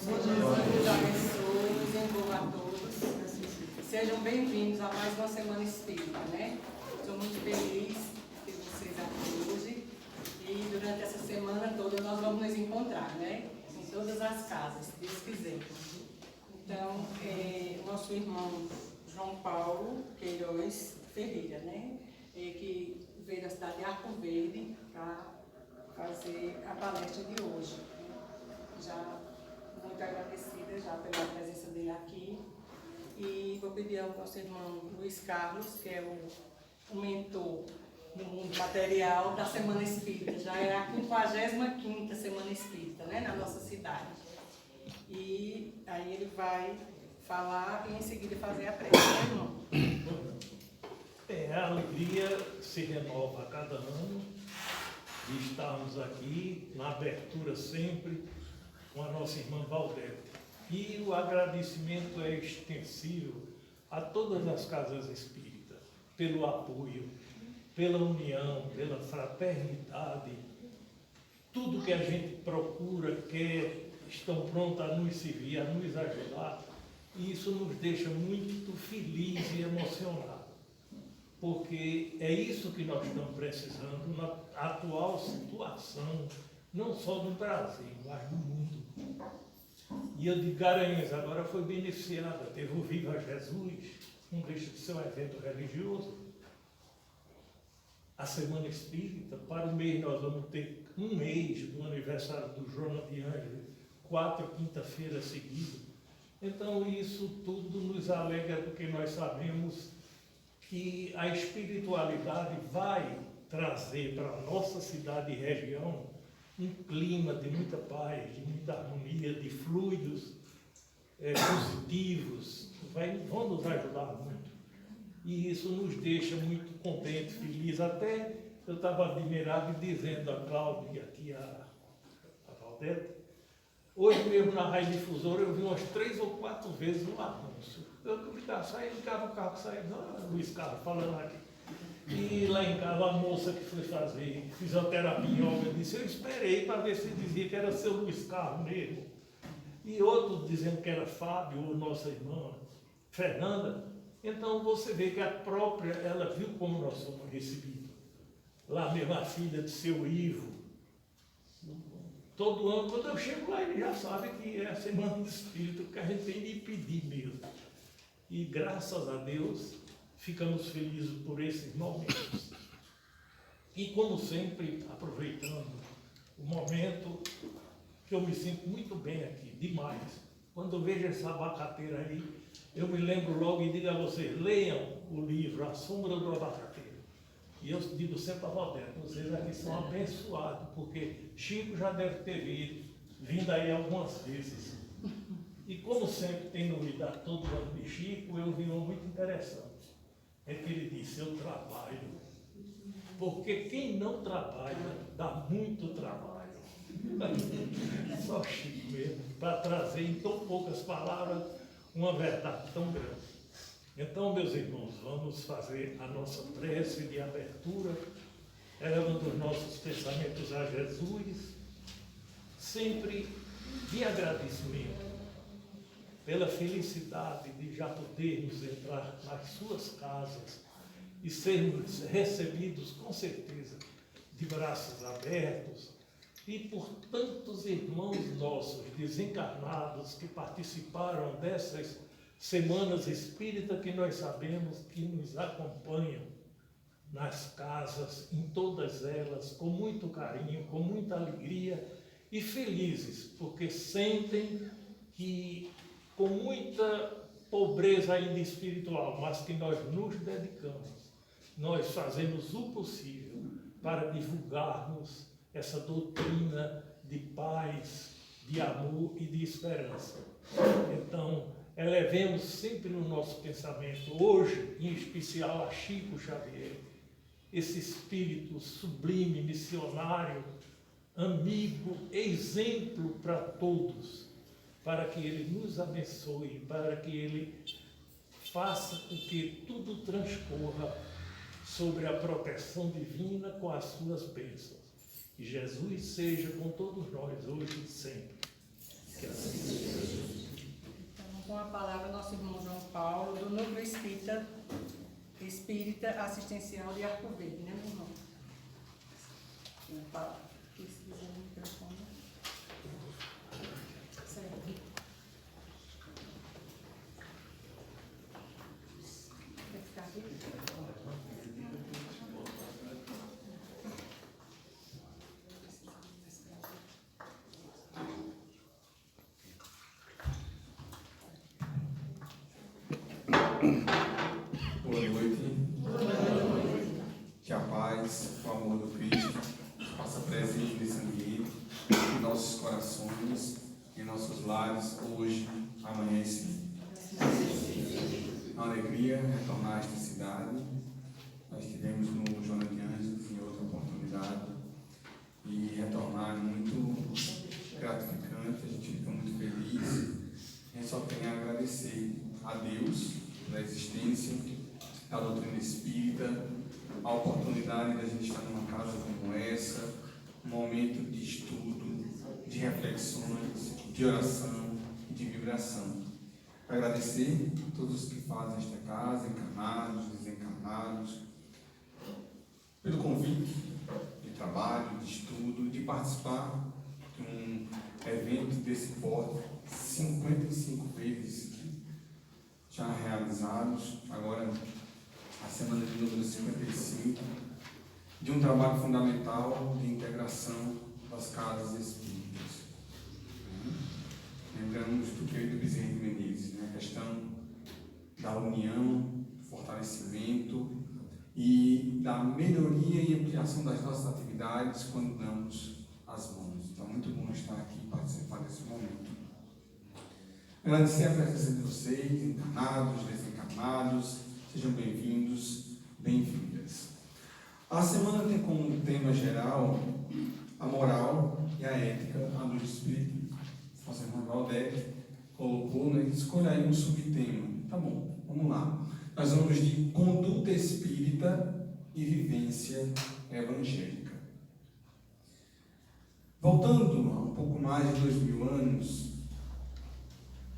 Jesus abençoe, envolva a todos. Sejam bem-vindos a mais uma Semana Espírita, né? Estou muito feliz de ter vocês aqui hoje. E durante essa semana toda nós vamos nos encontrar, né? Em todas as casas, se Deus quiser. Então, nosso irmão João Paulo Queiroz Ferreira, né? Que veio da cidade de Arco Verde para fazer a palestra de hoje. Já muito agradecida já pela presença dele aqui. E vou pedir ao nosso irmão Luiz Carlos, que é o mentor no mundo material da Semana Espírita. Já é a 55ª Semana Espírita, né, na nossa cidade. E aí ele vai falar e em seguida fazer a prece, né, irmão? A alegria se renova a cada ano de estarmos aqui na abertura sempre com a nossa irmã Valdete. E o agradecimento é extensivo a todas as casas espíritas, pelo apoio, pela união, pela fraternidade. Tudo que a gente procura, quer, estão prontos a nos servir, a nos ajudar. E isso nos deixa muito felizes e emocionados. Porque é isso que nós estamos precisando na atual situação, não só do Brasil, mas do mundo. E eu de Garanhuns agora foi beneficiada, teve o Viva Jesus, não deixa de ser um evento religioso. A Semana Espírita, para o mês nós vamos ter um mês do aniversário do Joana de Ângeles, 4 quinta-feiras seguidas. Então isso tudo nos alegra porque nós sabemos que a espiritualidade vai trazer para a nossa cidade e região um clima de muita paz, de muita harmonia, de fluidos positivos, vão nos ajudar muito. E isso nos deixa muito contentes, felizes. Até eu estava admirado e dizendo a Cláudia, aqui a Valdete, hoje mesmo na Rádio Difusora eu vi umas 3 ou 4 vezes um anúncio. Eu ficava o carro saindo, Luiz Carlos falando aqui. E lá em casa a moça que foi fazer fisioterapia em yoga disse, eu esperei para ver se dizia que era seu Luiz Carlos mesmo. E outro dizendo que era Fábio, ou nossa irmã Fernanda. Então você vê que a própria, ela viu como nós somos recebidos. Lá mesmo a filha de seu Ivo. Todo ano, quando eu chego lá, ele já sabe que é a Semana do Espírito, que a gente tem de pedir mesmo. E graças a Deus, ficamos felizes por esses momentos. E como sempre, aproveitando o momento que eu me sinto muito bem aqui, demais. Quando eu vejo essa abacateira aí, eu me lembro logo e digo a vocês, leiam o livro A Sombra do Abacateiro. E eu digo sempre a Valdete, vocês aqui são abençoados, porque Chico já deve ter vindo aí algumas vezes. E como sempre tem novidade todo ano de Chico, eu vi uma muito interessante. É que ele disse, eu trabalho. Porque quem não trabalha, dá muito trabalho. Só Chico mesmo, para trazer em tão poucas palavras uma verdade tão grande. Então, meus irmãos, vamos fazer a nossa prece de abertura, elevando os nossos pensamentos a Jesus, sempre de agradecimento pela felicidade de já podermos entrar nas suas casas e sermos recebidos, com certeza, de braços abertos, e por tantos irmãos nossos desencarnados que participaram dessas semanas espíritas que nós sabemos que nos acompanham nas casas, em todas elas, com muito carinho, com muita alegria e felizes, porque sentem que com muita pobreza ainda espiritual, mas que nós nos dedicamos, nós fazemos o possível para divulgarmos essa doutrina de paz, de amor e de esperança. Então, elevemos sempre no nosso pensamento, hoje, em especial a Chico Xavier, esse espírito sublime, missionário, amigo, exemplo para todos, para que ele nos abençoe, para que ele faça com que tudo transcorra sobre a proteção divina com as suas bênçãos. Que Jesus seja com todos nós, hoje e sempre. Que assim seja. Espírita Assistencial de Arco Verde, né, meu irmão? Pesquisa no microfone. Certo. Vai ficar aqui? Boa noite. Que a paz, o amor do Cristo faça presente nesse ambiente, em nossos corações, em nossos lares, hoje, amanhã e sempre. Uma alegria retornar a esta cidade. Nós estivemos no Joana de Ângeles em outra oportunidade e retornar é muito gratificante, a gente fica muito feliz. A gente só tem a agradecer a Deus pela existência da doutrina espírita, a oportunidade de a gente estar numa casa como essa, um momento de estudo, de reflexões, de oração e de vibração. Agradecer a todos que fazem esta casa, encarnados, desencarnados, pelo convite de trabalho, de estudo, de participar de um evento desse porte, 55 vezes já realizados, agora a semana de número 55, de um trabalho fundamental de integração das casas espíritas. Lembramos do querido Bezerra de Menezes, a questão da união, fortalecimento e da melhoria e ampliação das nossas atividades quando damos as mãos. Então, muito bom estar aqui e participar desse momento. Agradecer a presença de vocês, encarnados, desencarnados, sejam bem-vindos, bem-vindas. A semana tem como tema geral a moral e a ética à luz do Espiritismo. Nossa irmã Valdete colocou, escolha aí um subtema. Tá bom, vamos lá. Nós vamos de conduta espírita e vivência evangélica. Voltando a um pouco mais de 2000 anos,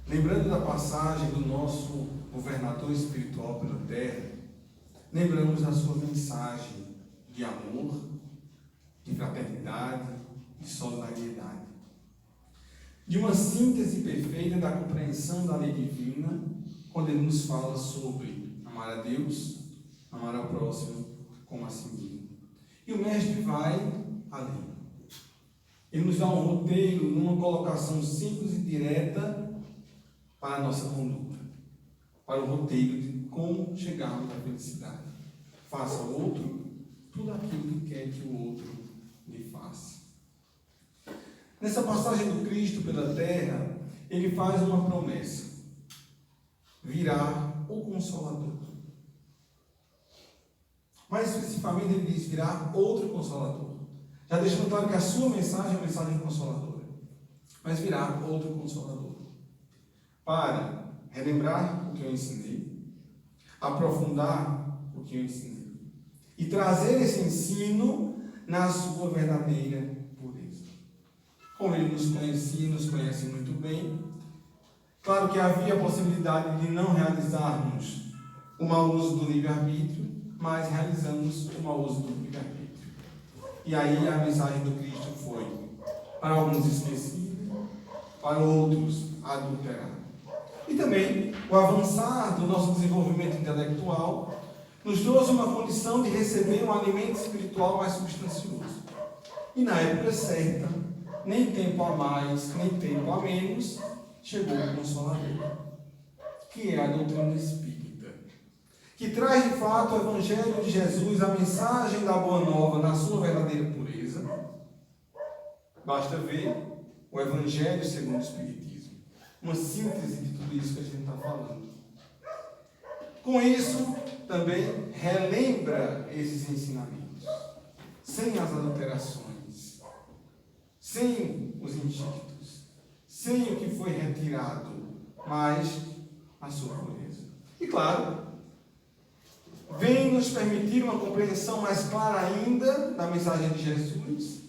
lembrando da passagem do nosso governador espiritual pela terra, lembramos da sua mensagem de amor, de fraternidade, de solidariedade. De uma síntese perfeita da compreensão da lei divina, quando ele nos fala sobre amar a Deus, amar ao próximo como a si mesmo. E o mestre vai além. Ele nos dá um roteiro, numa colocação simples e direta para a nossa conduta, para o roteiro de como chegarmos à felicidade. Faça ao outro tudo aquilo que quer que o outro lhe faça. Nessa passagem do Cristo pela terra, ele faz uma promessa: virá o Consolador. Mais especificamente, ele diz: virá outro Consolador. Já deixando claro que a sua mensagem é uma mensagem consoladora, mas virá outro Consolador para relembrar o que eu ensinei, aprofundar o que eu ensinei e trazer esse ensino na sua verdadeira pureza. Como ele nos conhecia, nos conhece muito bem. Claro que havia a possibilidade de não realizarmos o mau uso do livre-arbítrio, mas realizamos o mau uso do livre-arbítrio. E aí a mensagem do Cristo foi, para alguns esquecida, para outros adulterada. E também o avançar do nosso desenvolvimento intelectual nos trouxe uma condição de receber um alimento espiritual mais substancioso. E na época certa, nem tempo a mais, nem tempo a menos, chegou o Consolador, que é a doutrina espírita, que traz de fato o Evangelho de Jesus, a mensagem da Boa Nova na sua verdadeira pureza. Basta ver o Evangelho segundo o Espiritismo, uma síntese de tudo isso que a gente está falando. Com isso, também relembra esses ensinamentos, sem as adulterações, sem os instintos, sem o que foi retirado, mas a sua pureza. E claro, vem nos permitir uma compreensão mais clara ainda da mensagem de Jesus,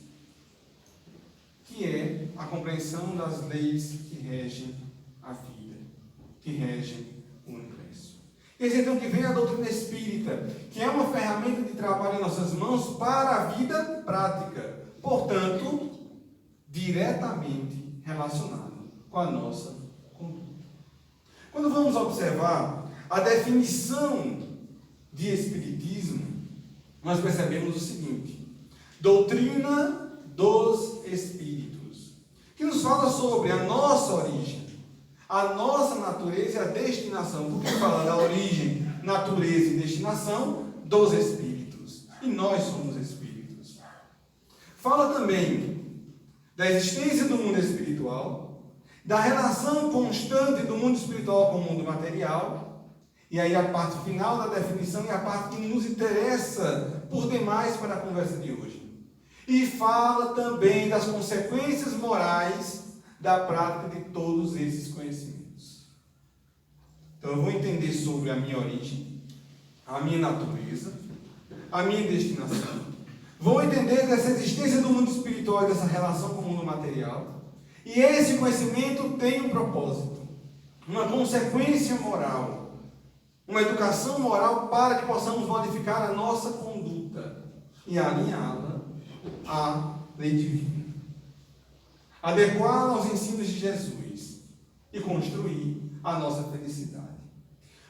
que é a compreensão das leis que regem a vida, que regem o universo. E eis então que vem a doutrina espírita, que é uma ferramenta de trabalho em nossas mãos para a vida prática. Portanto, diretamente relacionado com a nossa conduta. Quando vamos observar a definição de espiritismo, nós percebemos o seguinte: doutrina dos espíritos, que nos fala sobre a nossa origem, a nossa natureza e a destinação, porque fala da origem, natureza e destinação dos espíritos, e nós somos espíritos. Fala também da existência do mundo espiritual, da relação constante do mundo espiritual com o mundo material, e aí a parte final da definição é a parte que nos interessa por demais para a conversa de hoje. E fala também das consequências morais da prática de todos esses conhecimentos. Então eu vou entender sobre a minha origem, a minha natureza, a minha destinação. Vou entender dessa existência do mundo espiritual e dessa relação com o mundo material. E esse conhecimento tem um propósito, uma consequência moral, uma educação moral para que possamos modificar a nossa conduta e alinhá-la à lei divina, adequá-la aos ensinos de Jesus e construir a nossa felicidade.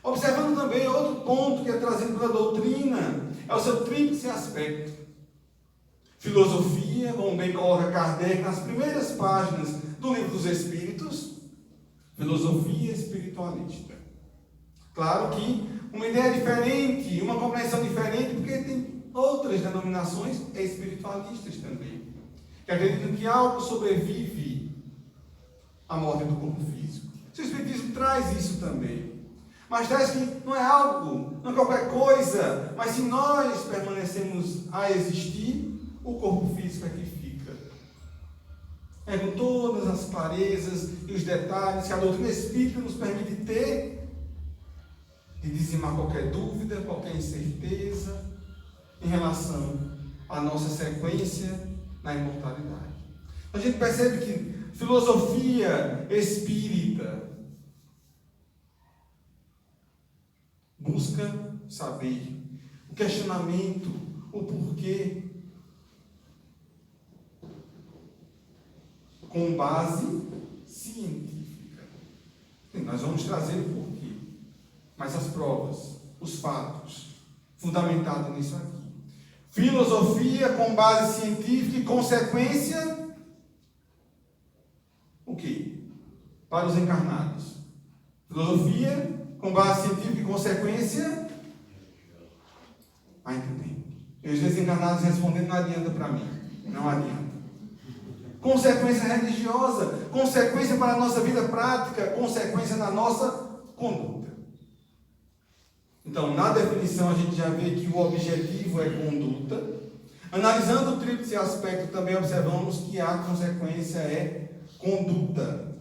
Observando também outro ponto que é trazido pela doutrina, é o seu tríplice aspecto. Filosofia, como bem coloca Kardec nas primeiras páginas do Livro dos Espíritos, filosofia espiritualista. Claro que uma ideia diferente, uma compreensão diferente, porque tem outras denominações espiritualistas também, que acreditam que algo sobrevive à morte do corpo físico. O Espiritismo traz isso também, mas traz que não é algo, não é qualquer coisa, mas se nós permanecemos a existir, o corpo físico é que fica. É com todas as clarezas e os detalhes que a doutrina espírita nos permite ter, de dizimar qualquer dúvida, qualquer incerteza em relação à nossa sequência na imortalidade. A gente percebe que filosofia espírita busca saber o questionamento, o porquê, com base científica. E nós vamos trazer o porquê. Mas as provas, os fatos, fundamentados nisso aqui. Filosofia com base científica e consequência, o quê? Para os encarnados. Filosofia com base científica e consequência, vai entender. E os desencarnados respondendo não adianta para mim. Não adianta. Consequência religiosa, consequência para a nossa vida prática, consequência na nossa conduta. Então, na definição, a gente já vê que o objetivo é conduta. Analisando o tríplice aspecto, também observamos que a consequência é conduta.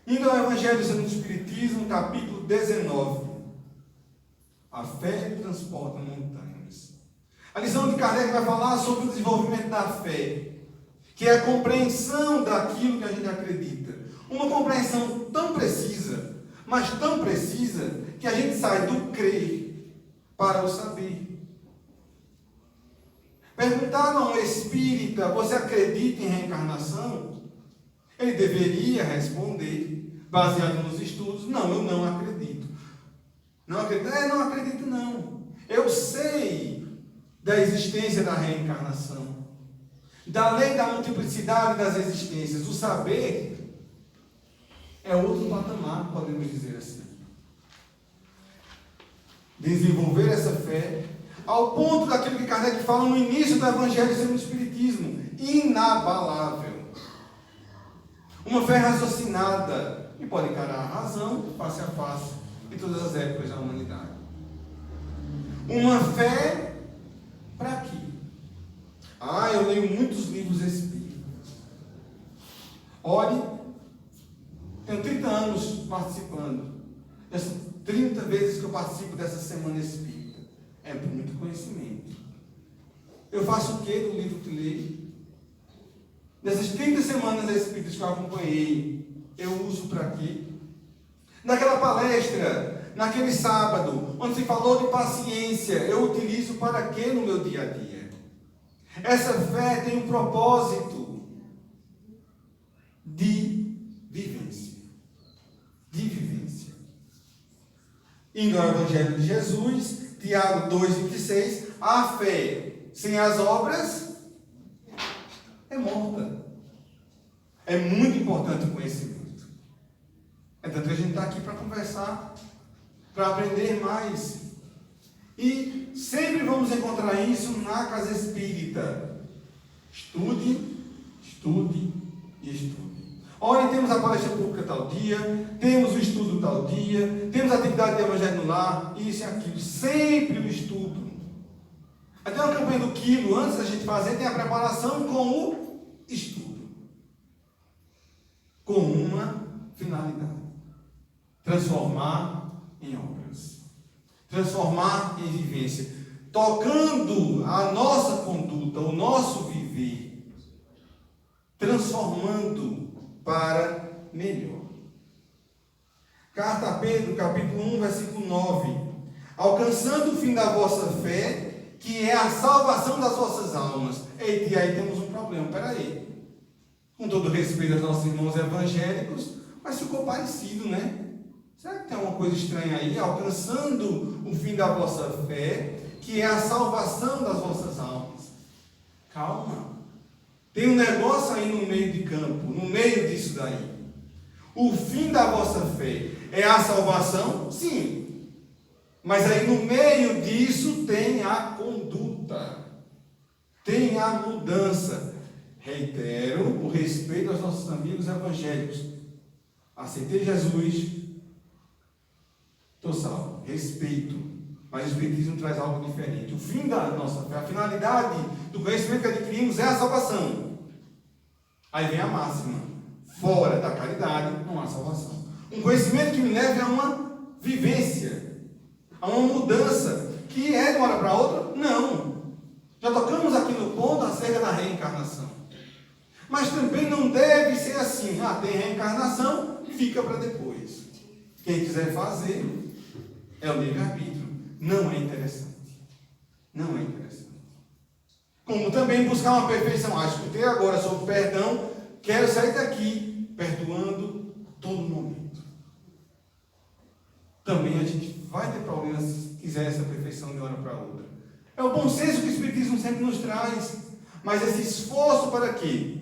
Indo ao Evangelho segundo o Espiritismo, capítulo 19. A fé transporta montanhas. A lição de Kardec vai falar sobre o desenvolvimento da fé, que é a compreensão daquilo que a gente acredita. Uma compreensão tão precisa, mas tão precisa, que a gente sai do crer para o saber. Perguntaram a um espírita: você acredita em reencarnação? Ele deveria responder, baseado nos estudos: não, eu não acredito. Não acredito? Não acredito não. Eu sei da existência da reencarnação, da lei da multiplicidade das existências. O saber é outro patamar, podemos dizer assim. Desenvolver essa fé ao ponto daquilo que Kardec fala no início do Evangelho segundo o Espiritismo: inabalável. Uma fé raciocinada que pode encarar a razão face a face em todas as épocas da humanidade. Uma fé para quê? Eu leio muitos livros espíritas. Olhe, tenho 30 anos participando. Essas 30 vezes que eu participo dessa semana espírita. É muito conhecimento. Eu faço o que do livro que leio? Dessas 30 semanas espíritas que eu acompanhei, eu uso para quê? Naquela palestra, naquele sábado, onde se falou de paciência, eu utilizo para quê no meu dia a dia? Essa fé tem um propósito de vivência. De vivência. Indo ao Evangelho de Jesus, Tiago 2,26, a fé sem as obras é morta. É muito importante o conhecimento. É tanto que a gente está aqui para conversar, para aprender mais. E sempre vamos encontrar isso na casa espírita. Estude, estude e estude. Olha, temos a palestra pública tal dia, temos o estudo tal dia, temos a atividade de evangelho no lar, isso e aquilo. Sempre o estudo. Até uma campanha do quilo, antes da gente fazer, tem a preparação com o estudo. Com uma finalidade. Transformar em obras. Transformar em vivência. Tocando a nossa conduta, o nosso viver. Transformando para melhor. Carta a Pedro, capítulo 1, versículo 9. Alcançando o fim da vossa fé, que é a salvação das vossas almas. Eita, e aí temos um problema. Peraí. Com todo respeito aos nossos irmãos evangélicos, mas ficou parecido, né? Será que tem alguma coisa estranha aí? Alcançando o fim da vossa fé, que é a salvação das vossas almas. Calma. Tem um negócio aí no meio de campo, no meio disso daí. O fim da vossa fé é a salvação? Sim. Mas aí no meio disso tem a conduta. Tem a mudança. Reitero o respeito aos nossos amigos evangélicos. Aceitei Jesus. Estou salvo. Respeito. Mas o Espiritismo traz algo diferente. O fim da nossa fé, a finalidade do conhecimento que adquirimos é a salvação. Aí vem a máxima. Fora da caridade não há salvação. Um conhecimento que me leve a uma vivência, a uma mudança, que é de uma hora para outra? Não. Já tocamos aqui no ponto acerca da reencarnação. Mas também não deve ser assim. Tem reencarnação, fica para depois. Quem quiser fazer é o livre-arbítrio. Não é interessante. Não é interessante. Como também buscar uma perfeição. Escutei agora sobre perdão. Quero sair daqui perdoando todo momento. Também a gente vai ter problemas se quiser essa perfeição de uma hora para outra. É o bom senso que o Espiritismo sempre nos traz. Mas esse esforço para quê?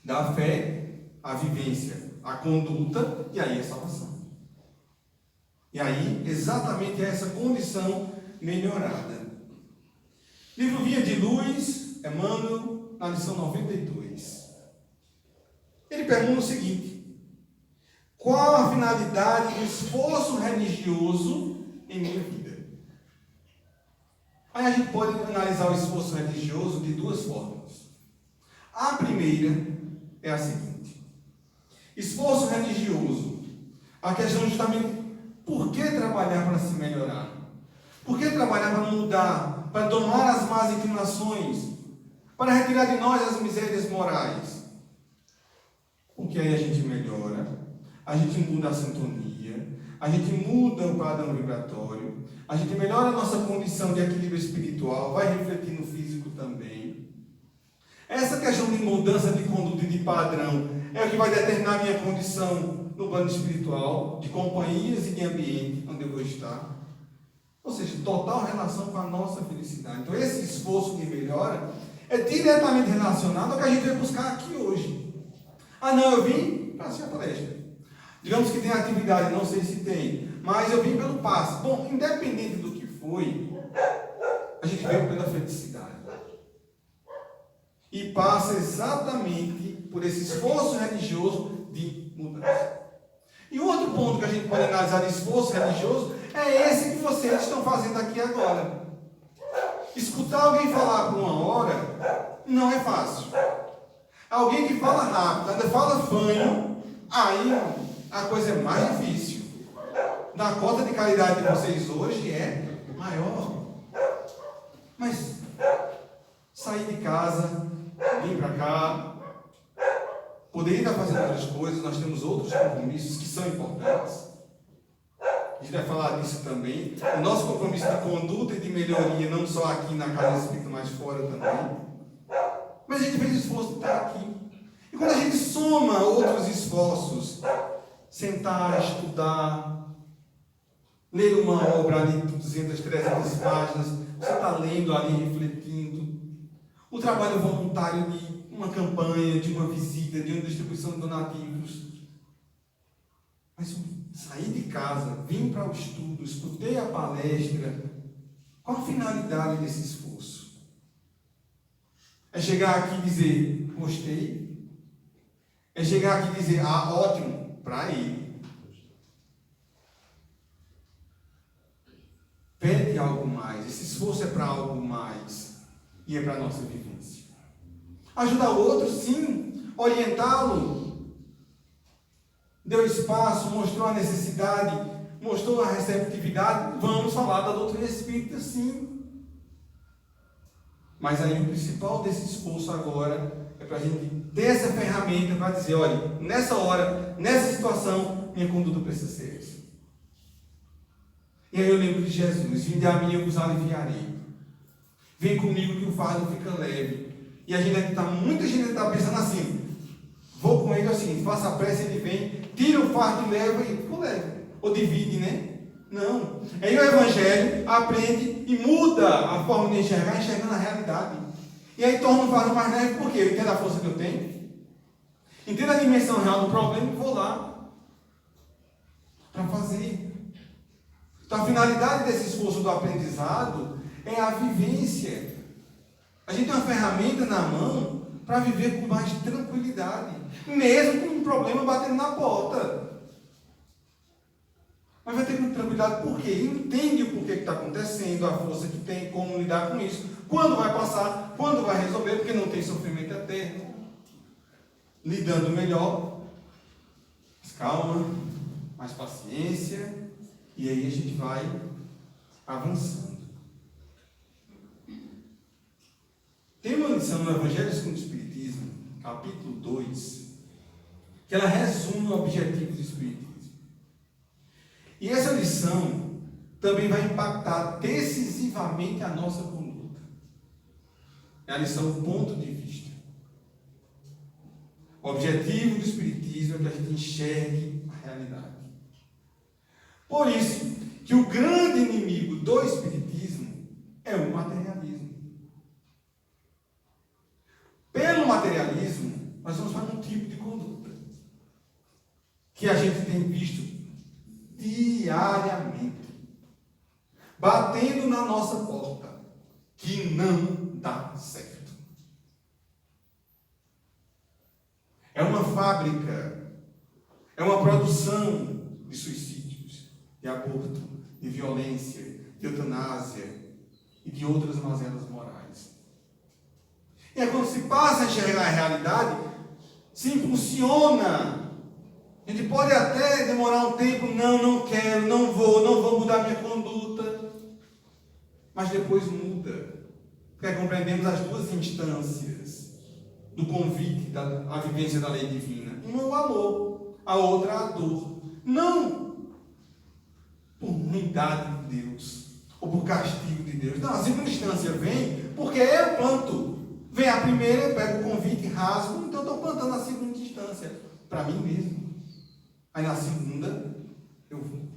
Da fé, a vivência, a conduta e aí a salvação. E aí, exatamente essa condição melhorada. Livro Via de Luz, Emmanuel, na lição 92. Ele pergunta o seguinte: qual a finalidade do esforço religioso em minha vida? Aí a gente pode analisar o esforço religioso de duas formas. A primeira é a seguinte: esforço religioso, a questão justamente, por que trabalhar para se melhorar? Por que trabalhar para mudar, para domar as más inclinações, para retirar de nós as misérias morais? Porque aí a gente melhora, a gente muda a sintonia, a gente muda o padrão vibratório, a gente melhora a nossa condição de equilíbrio espiritual, vai refletir no físico também. Essa questão de mudança de conduta e de padrão é o que vai determinar a minha condição no plano espiritual, de companhias e de ambiente onde eu vou estar. Ou seja, total relação com a nossa felicidade. Então esse esforço de melhora é diretamente relacionado ao que a gente vai buscar aqui hoje. Não, eu vim para assistir a palestra. Digamos que tem atividade, não sei se tem, mas eu vim pelo passe. Bom, independente do que foi, a gente veio pela felicidade. E passa exatamente por esse esforço religioso de mudança. E o outro ponto que a gente pode analisar de esforço religioso é esse que vocês estão fazendo aqui agora. Escutar alguém falar por uma hora não é fácil. Alguém que fala rápido, ainda fala fanho, aí a coisa é mais difícil. Da cota de caridade de vocês hoje é maior. Mas sair de casa, vir para cá, poderia estar fazendo outras coisas, nós temos outros compromissos que são importantes. A gente vai falar disso também. O nosso compromisso de conduta e de melhoria, não só aqui na casa do Espírito, mas fora também. Mas a gente fez esforço de estar aqui. E quando a gente soma outros esforços, sentar, estudar, ler uma obra ali de 200, 300 páginas, você está lendo ali, refletindo. O trabalho voluntário de uma campanha, de uma visita, de uma distribuição de donativos. Mas sair de casa, vim para o estudo, escutei a palestra. Qual a finalidade desse esforço? É chegar aqui e dizer, gostei? É chegar aqui e dizer, ótimo, para ele. Pede algo mais. Esse esforço é para algo mais. E é para a nossa vivência. Ajudar o outro, sim. Orientá-lo. Deu espaço, mostrou a necessidade, mostrou a receptividade. Vamos falar da doutrina espírita, sim. Mas aí o principal desse esforço agora é para a gente ter essa ferramenta para dizer, olha, nessa hora, nessa situação, minha conduta precisa ser essa. E aí eu lembro de Jesus, vinde a mim, eu vos aliviarei. Vem comigo que o fardo fica leve. E a gente aqui muita gente está pensando assim, vou com ele, é o seguinte, faça a prece, ele vem, tira o fardo e leva e ficou leve. Ou divide, né? Não. Aí o Evangelho aprende e muda a forma de enxergar, enxergando a realidade. E aí torna o fardo mais leve, porque eu entendo a força que eu tenho, entendo a dimensão real do problema e vou lá para fazer. Então a finalidade desse esforço do aprendizado é a vivência. A gente tem uma ferramenta na mão para viver com mais tranquilidade, mesmo com um problema batendo na porta. Mas vai ter com tranquilidade por quê? Entende o porquê que está acontecendo, a força que tem, como lidar com isso, quando vai passar, quando vai resolver, porque não tem sofrimento eterno. Lidando melhor, mais calma, mais paciência, e aí a gente vai avançando. Tem uma lição no Evangelho segundo o Espiritismo, capítulo 2, que ela resume o objetivo do Espiritismo. E essa lição também vai impactar decisivamente a nossa conduta. É a lição ponto de vista. O objetivo do Espiritismo é que a gente enxergue a realidade. Por isso que o grande inimigo do Espiritismo é o materialismo. Pelo materialismo, nós vamos para um tipo de conduta que a gente tem visto diariamente, batendo na nossa porta, que não dá certo. É uma fábrica, é uma produção de suicídios, de aborto, de violência, de eutanásia e de outras mazelas morais. E aí, quando se passa a enxergar a realidade, se impulsiona. A gente pode até demorar um tempo, não quero, não vou mudar minha conduta. Mas depois muda. Porque compreendemos as duas instâncias do convite, da vivência da lei divina. Uma é o amor, a outra a dor. Não por ruindade de Deus, ou por castigo de Deus. Não, a segunda instância vem porque eu planto. Vem a primeira, eu pego o convite, rasgo, então estou plantando a segunda instância. Para mim mesmo. Aí na segunda, eu vou.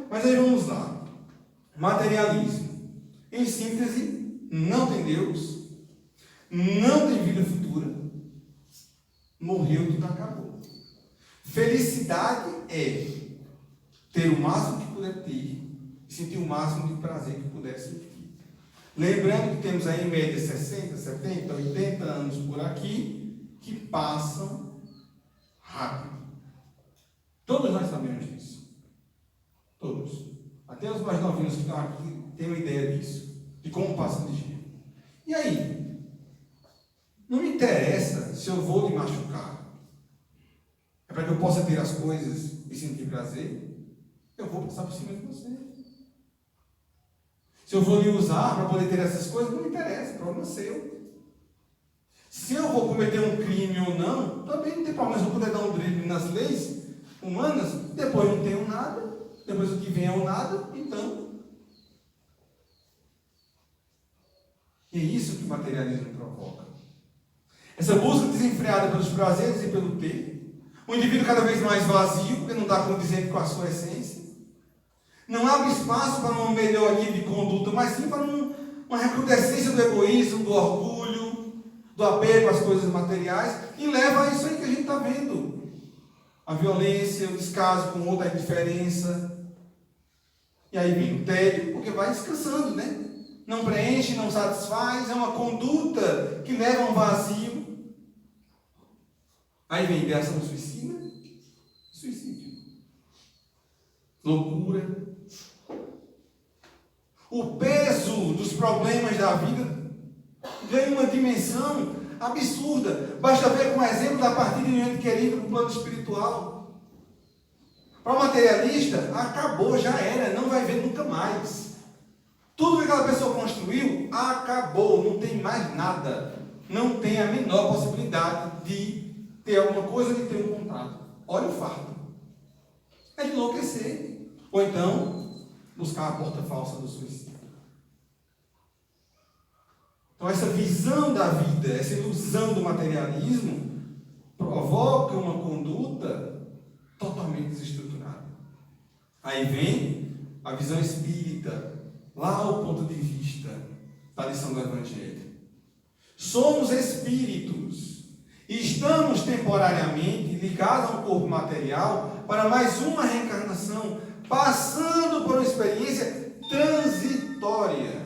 Mas aí vamos lá. Materialismo. Em síntese, não tem Deus, não tem vida futura, morreu, tudo acabou. Felicidade é ter o máximo que puder ter e sentir o máximo de prazer que puder sentir. Lembrando que temos aí em média 60, 70, 80 anos por aqui que passam rápido. Todos nós sabemos disso. Todos. Até os mais novinhos que estão aqui têm uma ideia disso. De como passa ligeiro. E aí? Não me interessa se eu vou lhe machucar. É para que eu possa ter as coisas e sentir prazer. Eu vou passar por cima de você. Se eu vou lhe usar para poder ter essas coisas, não me interessa. O problema é seu. Se eu vou cometer um crime ou não, também não tem problema. Se eu puder dar um drible nas leis, humanas, depois não tenho nada, depois o que vem é o nada, então. E é isso que o materialismo provoca. Essa busca desenfreada pelos prazeres e pelo ter, o indivíduo cada vez mais vazio, porque não está condizente com a sua essência, não abre espaço para uma melhoria de conduta, mas sim para uma recrudescência do egoísmo, do orgulho, do apego às coisas materiais, e leva a isso aí que a gente está vendo. A violência, o descaso com outra indiferença. E aí vem o tédio, porque vai descansando, né? Não preenche, não satisfaz, é uma conduta que leva a um vazio. Aí vem ideação suicida, suicídio, loucura. O peso dos problemas da vida ganha uma dimensão absurda. Basta ver como exemplo da partida de um ente querido no plano espiritual. Para o materialista, acabou, já era, não vai ver nunca mais. Tudo que aquela pessoa construiu, acabou, não tem mais nada. Não tem a menor possibilidade de ter alguma coisa, de ter um contato. Olha o fardo. É de enlouquecer. Ou então, buscar a porta falsa do suicídio. Então, essa visão da vida, essa ilusão do materialismo, provoca uma conduta totalmente desestruturada. Aí vem a visão espírita, lá ao ponto de vista da lição do Evangelho. Somos espíritos e estamos temporariamente ligados a um corpo material para mais uma reencarnação, passando por uma experiência transitória.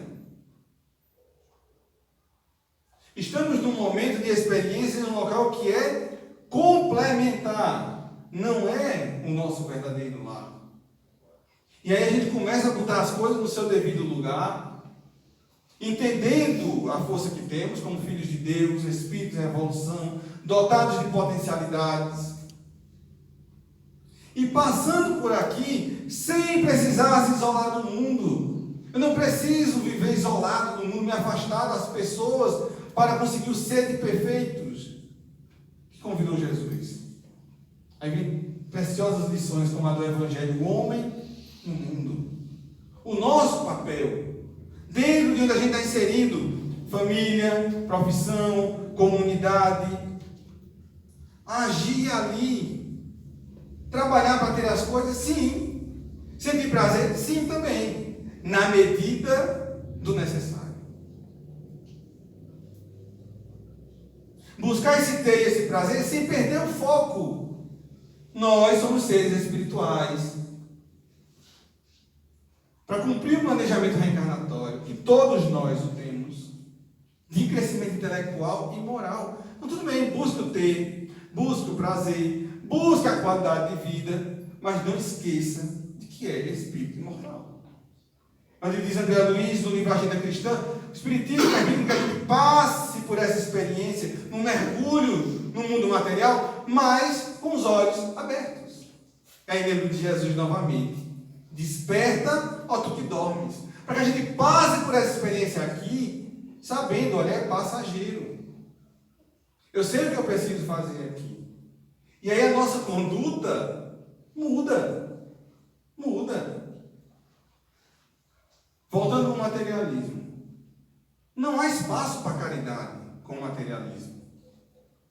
Estamos num momento de experiência em um local que é complementar, não é o nosso verdadeiro lar. E aí a gente começa a botar as coisas no seu devido lugar, entendendo a força que temos como filhos de Deus, espíritos em evolução, dotados de potencialidades, e passando por aqui sem precisar se isolar do mundo. Eu não preciso viver isolado do mundo, me afastar das pessoas para conseguir o ser de perfeitos que convidou Jesus. Aí vem preciosas lições como a do Evangelho, o homem no mundo. O nosso papel, dentro de onde a gente está inserido, família, profissão, comunidade, agir ali, trabalhar para ter as coisas, sim. Sentir prazer, sim também, na medida do necessário. Buscar esse ter e esse prazer sem perder o foco. Nós somos seres espirituais. Para cumprir o planejamento reencarnatório, que todos nós o temos, de crescimento intelectual e moral. Então tudo bem, busca o ter, busca o prazer, busca a qualidade de vida, mas não esqueça de que é espírito imortal. Onde diz André Luiz, no livro Agenda Cristã, o Espiritismo permite que a gente passe por essa experiência, um mergulho no mundo material, mas com os olhos abertos. Aí lembro de Jesus novamente. Desperta, ó tu que dormes. Para que a gente passe por essa experiência aqui, sabendo, olha, é passageiro. Eu sei o que eu preciso fazer aqui. E aí a nossa conduta muda. Voltando ao materialismo. Não há espaço para caridade com o materialismo.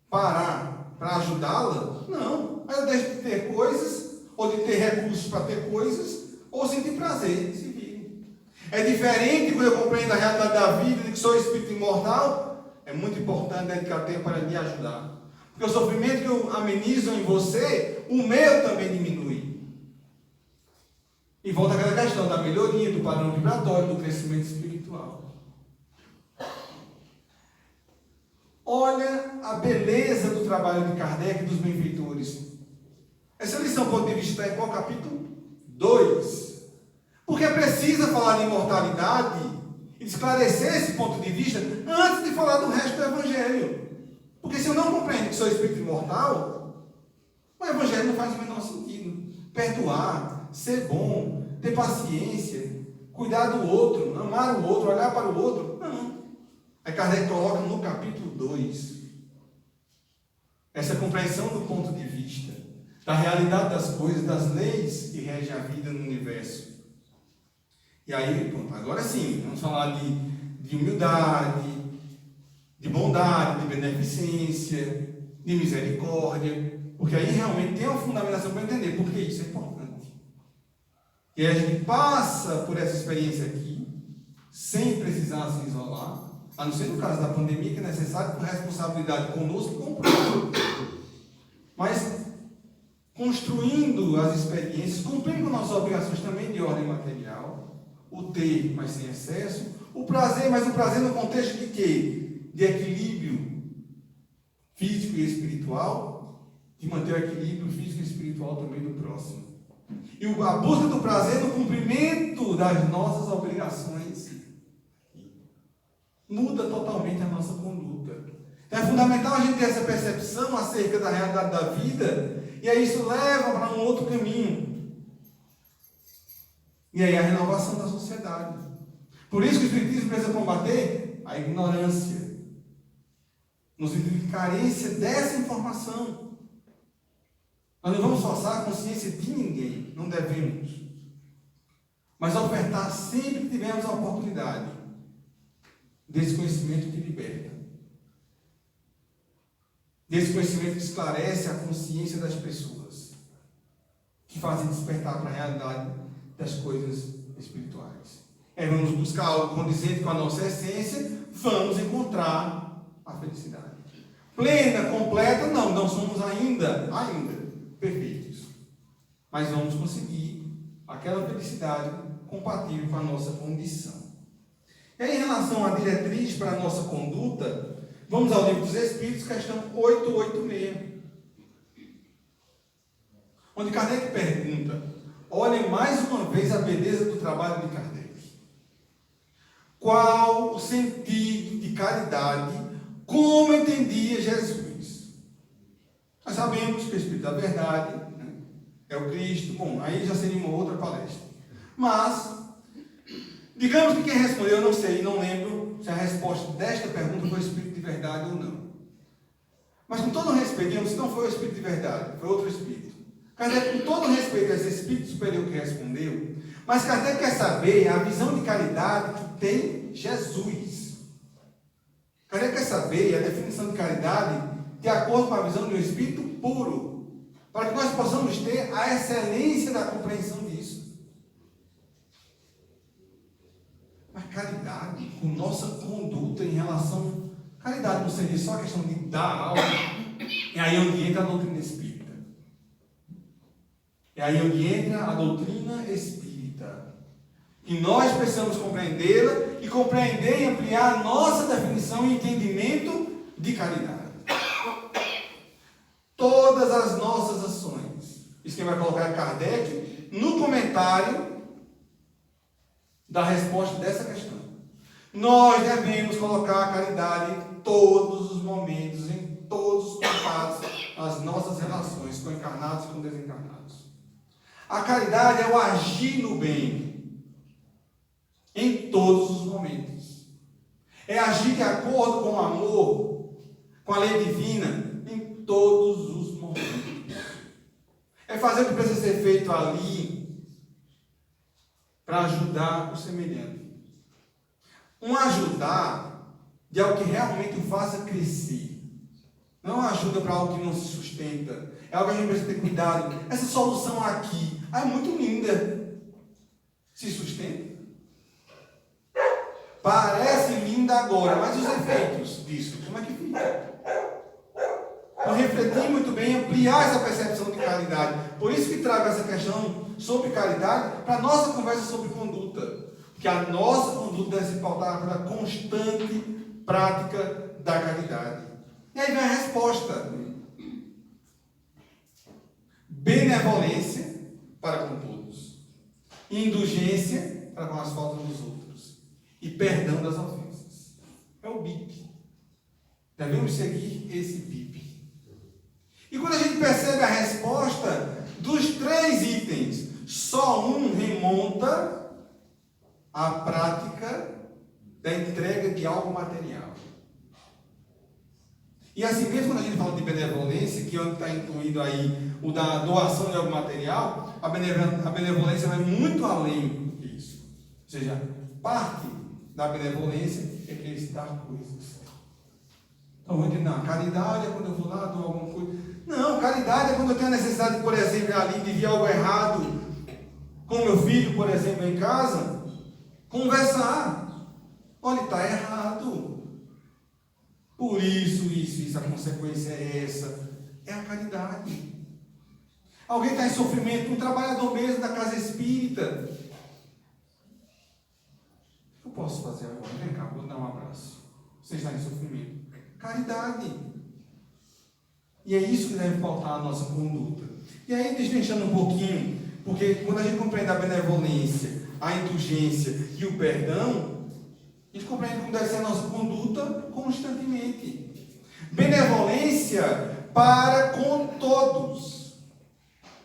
Parar para ajudá-la? Não. Aí eu deixo de ter coisas, ou de ter recursos para ter coisas, ou sentir prazer, se vire. É diferente quando eu compreendo a realidade da vida, de que sou espírito imortal. É muito importante dedicar tempo para me ajudar. Porque o sofrimento que eu amenizo em você, o meu também diminui. E volta àquela questão da melhoria, do padrão vibratório, do crescimento espiritual. Olha a beleza do trabalho de Kardec e dos benfeitores. Essa lição, ponto de vista, está em qual capítulo? 2. Porque precisa falar de imortalidade e esclarecer esse ponto de vista antes de falar do resto do Evangelho. Porque se eu não compreendo que sou espírito imortal, o Evangelho não faz o menor sentido. Perdoar, ser bom, ter paciência, cuidar do outro, amar o outro, olhar para o outro. Não. Aí Kardec coloca no capítulo 2 essa compreensão do ponto de vista da realidade das coisas, das leis que regem a vida no universo. E aí, pronto, agora sim, vamos falar de humildade, de bondade, de beneficência, de misericórdia, porque aí realmente tem uma fundamentação para entender porque isso é importante. E aí a gente passa por essa experiência aqui, sem precisar se isolar, a não ser no caso da pandemia, que é necessário por responsabilidade conosco e com o próximo. Mas construindo as experiências, cumprindo nossas obrigações também de ordem material, o ter, mas sem excesso, o prazer, mas o prazer no contexto de quê? De equilíbrio físico e espiritual, de manter o equilíbrio físico e espiritual também do próximo. E a busca do prazer no cumprimento das nossas obrigações muda totalmente a nossa conduta. Então é fundamental a gente ter essa percepção acerca da realidade da vida, e aí isso leva para um outro caminho. E aí a renovação da sociedade. Por isso que o Espiritismo precisa combater a ignorância, no sentido de carência dessa informação. Nós não vamos forçar a consciência de ninguém, não devemos. Mas ofertar sempre que tivermos a oportunidade desse conhecimento que liberta. Desse conhecimento que esclarece a consciência das pessoas, que fazem despertar para a realidade das coisas espirituais. Vamos buscar algo condizente com a nossa essência, vamos encontrar a felicidade. Plena, completa, não somos ainda perfeitos. Mas vamos conseguir aquela felicidade compatível com a nossa condição. E aí, em relação à diretriz para a nossa conduta, vamos ao Livro dos Espíritos, questão 886. Onde Kardec pergunta, olhem mais uma vez a beleza do trabalho de Kardec. Qual o sentido de caridade, como entendia Jesus? Nós sabemos que o Espírito da Verdade, né, é o Cristo. Bom, aí já seria uma outra palestra. Mas, digamos que quem respondeu, eu não sei, não lembro se a resposta desta pergunta foi o Espírito de Verdade ou não. Mas com todo respeito, digamos que não foi o Espírito de Verdade, foi outro Espírito. Kardec, com todo respeito a esse Espírito superior que respondeu, mas Kardec quer saber a visão de caridade que tem Jesus. Kardec quer saber a definição de caridade de acordo com a visão de um Espírito puro, para que nós possamos ter a excelência da compreensão disso. Mas caridade, com nossa conduta em relação... Caridade não seria só a questão de dar algo, é aí onde entra a doutrina espírita. É aí onde entra a doutrina espírita. E nós precisamos compreendê-la e compreender e ampliar a nossa definição e entendimento de caridade. Todas as nossas ações. Isso quem vai colocar é Kardec no comentário da resposta dessa questão. Nós devemos colocar a caridade em todos os momentos, em todos os contatos, nas nossas relações com encarnados e com desencarnados. A caridade é o agir no bem, em todos os momentos. É agir de acordo com o amor, com a lei divina, em todos os momentos. É fazer o que precisa ser feito ali, para ajudar o semelhante. Um ajudar de algo que realmente o faça crescer. Não ajuda para algo que não se sustenta. É algo que a gente precisa ter cuidado. Essa solução aqui é muito linda. Se sustenta? Parece linda agora, mas os efeitos disso, como é que fica? Então, refletir muito bem, ampliar essa percepção de caridade. Por isso que trago essa questão sobre caridade para a nossa conversa sobre conduta. Que a nossa conduta deve se pautar pela constante prática da caridade. E aí vem a resposta. Benevolência para com todos. Indulgência para com as faltas dos outros. E perdão das ofensas. É o BIP. Devemos seguir esse BIP. E quando a gente percebe a resposta dos 3 itens, só um remonta a prática da entrega de algo material. E assim mesmo quando a gente fala de benevolência, que é onde está incluído aí o da doação de algum material, a benevolência vai muito além disso. Ou seja, parte da benevolência é que eles dão coisas. Então, vou dizer, não, caridade é quando eu vou lá, dou alguma coisa. Não, caridade é quando eu tenho a necessidade, por exemplo, ali de ver algo errado com meu filho, por exemplo, em casa, conversar. Olha, está errado. Por isso, a consequência é essa. É a caridade. Alguém está em sofrimento, um trabalhador mesmo da casa espírita. O que eu posso fazer agora? Vem cá, vou dar um abraço. Você está em sofrimento. Caridade. E é isso que deve pautar a nossa conduta. E aí, desvendando um pouquinho, porque quando a gente compreende a benevolência, a indulgência e o perdão, a gente compreende como deve ser a nossa conduta constantemente. Benevolência para com todos.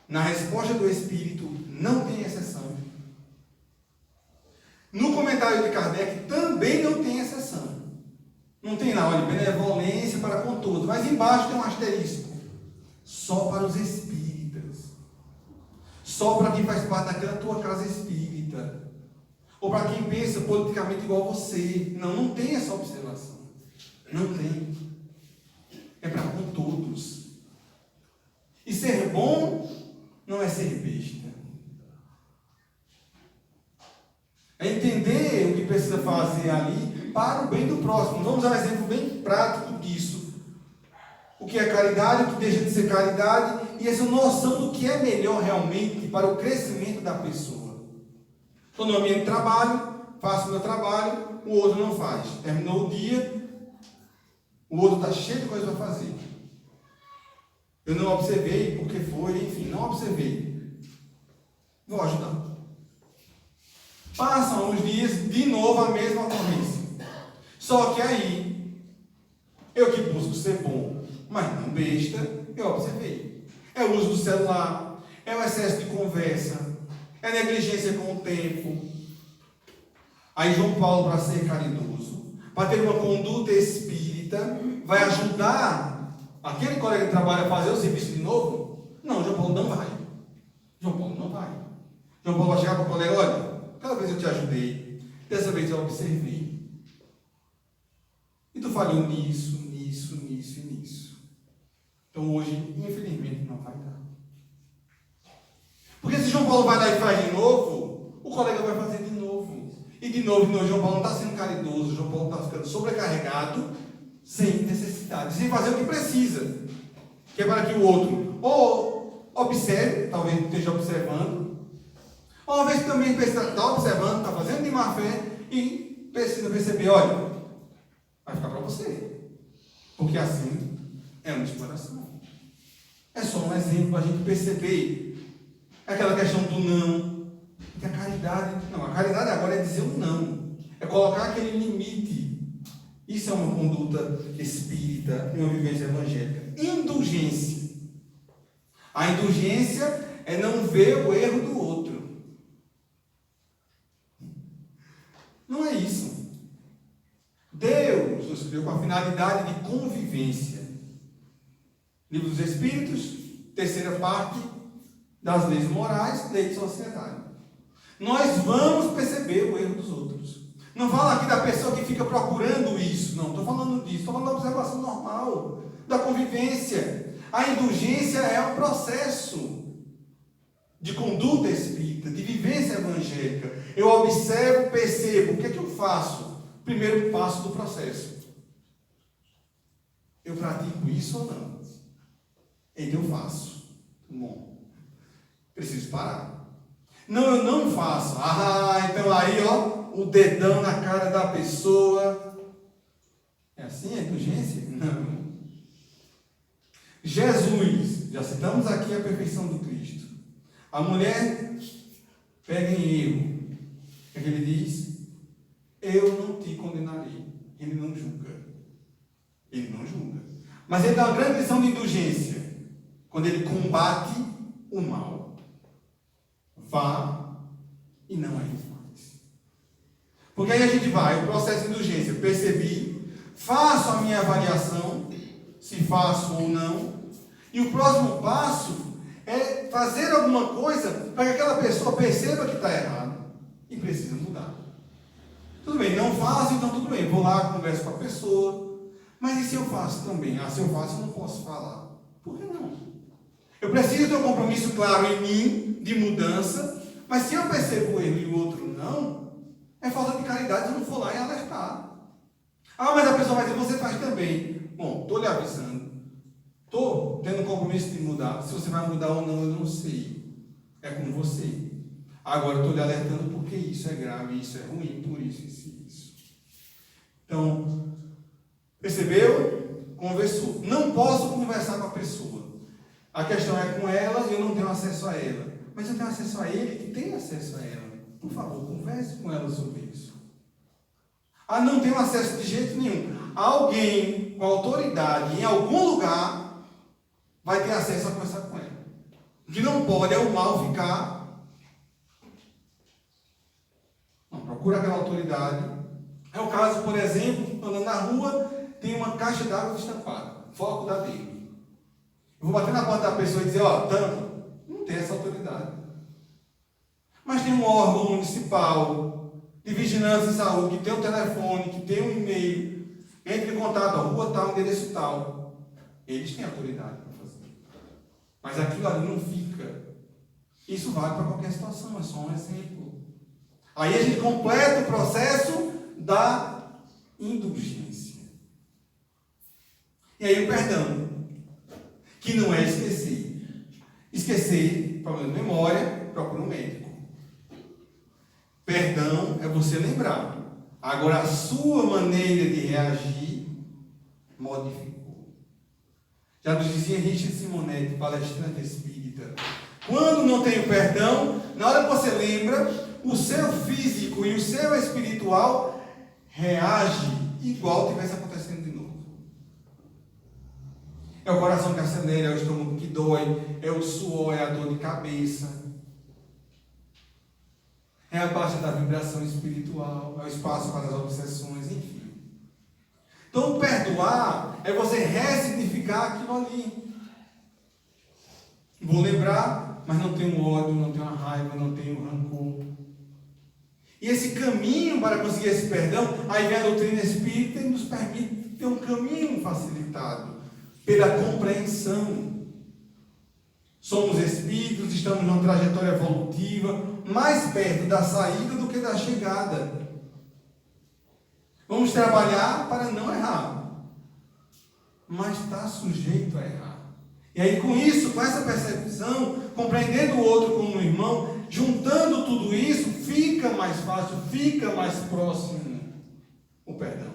Na resposta do Espírito, não tem exceção. No comentário de Kardec, também não tem exceção. Não tem lá, olha, benevolência para com todos. Mas embaixo tem um asterisco. Só para os espíritas. Só para quem faz parte daquela tua casa espírita. Ou para quem pensa politicamente igual a você. Não tem essa observação. Não tem. É para com todos. E ser bom não é ser besta. É entender o que precisa fazer ali para o bem do próximo. Vamos dar um exemplo bem prático disso. O que é caridade, o que deixa de ser caridade, e essa noção do que é melhor realmente para o crescimento da pessoa. Estou no ambiente de trabalho, faço o meu trabalho, o outro não faz. Terminou o dia, o outro está cheio de coisa para fazer. Eu não observei porque foi, enfim, não observei. Vou ajudar. Passam uns dias, de novo a mesma ocorrência. Só que aí, eu que busco ser bom, mas não besta, eu observei. É o uso do celular, é o excesso de conversa, é negligência com o tempo. Aí João Paulo, para ser caridoso, para ter uma conduta espírita, vai ajudar aquele colega de trabalho a fazer o serviço de novo? Não, João Paulo não vai. João Paulo não vai. João Paulo vai chegar para o colega, olha, cada vez eu te ajudei, dessa vez eu observei. E tu falhou nisso. Então hoje, infelizmente, não vai dar. Porque se João Paulo vai lá e faz de novo, o colega vai fazer de novo. E de novo, João Paulo não está sendo caridoso, João Paulo está ficando sobrecarregado, sem necessidade, sem fazer o que precisa. Que é para que o outro ou observe, talvez esteja observando, ou uma vez também está observando, está fazendo de má fé e precisa perceber, olha, vai ficar para você. Porque assim é uma exploração. É só um exemplo para a gente perceber aquela questão do não. Que a caridade, não, a caridade agora é dizer um não. É colocar aquele limite. Isso é uma conduta espírita e uma vivência evangélica. Indulgência. A indulgência é não ver o erro do outro. Não é isso. Deus nos criou com a finalidade de convivência. Livro dos Espíritos, terceira parte das leis morais, lei de sociedade. Nós vamos perceber o erro dos outros. Não fala aqui da pessoa que fica procurando isso. Não, estou falando disso. Estou falando da observação normal, da convivência. A indulgência é um processo de conduta espírita, de vivência evangélica. Eu observo, percebo. O que é que eu faço? Primeiro passo do processo. Eu pratico isso ou não? Então eu faço. Bom, preciso parar. Não, eu não faço. Então aí, ó, o dedão na cara da pessoa. É assim a indulgência? Não. Jesus, já citamos aqui a perfeição do Cristo. A mulher pega em erro. O que ele diz? Eu não te condenarei. Ele não julga. Ele não julga. Mas ele dá uma grande lição de indulgência. Quando ele combate o mal. Vá e não é mais. Porque aí a gente vai, o processo de indulgência, percebi, faço a minha avaliação, se faço ou não. E o próximo passo é fazer alguma coisa para que aquela pessoa perceba que está errado e precisa mudar. Tudo bem, não faço, então tudo bem, vou lá, converso com a pessoa. Mas e se eu faço também? Se eu faço, eu não posso falar. Por que não? Eu preciso ter um compromisso claro em mim, de mudança, mas se eu percebo o erro e o outro não, é falta de caridade se eu não for lá e alertar. Mas a pessoa vai dizer, você faz também. Bom, estou lhe avisando. Estou tendo um compromisso de mudar. Se você vai mudar ou não, eu não sei. É com você. Agora, estou lhe alertando porque isso é grave, isso é ruim, por isso, isso. Então, percebeu? Conversou. Não posso conversar com a pessoa. A questão é com ela e eu não tenho acesso a ela. Mas eu tenho acesso a ele que tem acesso a ela. Por favor, converse com ela sobre isso. Não tenho acesso de jeito nenhum. Alguém com autoridade em algum lugar vai ter acesso a conversar com ela. O que não pode é o mal ficar. Não, procura aquela autoridade. É o caso, por exemplo, andando na rua, tem uma caixa d'água destampada. Foco da dele. Eu vou bater na porta da pessoa e dizer, tampa. Não tem essa autoridade. Mas tem um órgão municipal de vigilância e saúde, que tem um telefone, que tem um e-mail, entre em contato, rua tal, endereço tal. Eles têm autoridade para fazer. Mas aquilo ali não fica. Isso vale para qualquer situação, é só um exemplo. Aí a gente completa o processo da indulgência. E aí o perdão, que não é esquecer. Esquecer, problema de memória, procura um médico. Perdão é você lembrar. Agora, a sua maneira de reagir modificou. Já nos dizia Richard Simonetti, palestrante espírita. Quando não tem o perdão, na hora que você lembra, o seu físico e o seu espiritual reage igual tivesse acontecendo de novo. É o coração que acelera, é o estômago que dói, é o suor, é a dor de cabeça. É a baixa da vibração espiritual, é o espaço para as obsessões, enfim. Então, perdoar é você ressignificar aquilo ali. Vou lembrar, mas não tenho ódio, não tenho raiva, não tenho rancor. E esse caminho para conseguir esse perdão, aí vem a doutrina espírita e nos permite ter um caminho facilitado pela compreensão. Somos espíritos, estamos numa trajetória evolutiva, mais perto da saída do que da chegada. Vamos trabalhar para não errar, mas está sujeito a errar. E aí com isso, com essa percepção, compreendendo o outro como um irmão, juntando tudo isso, fica mais fácil, fica mais próximo o perdão.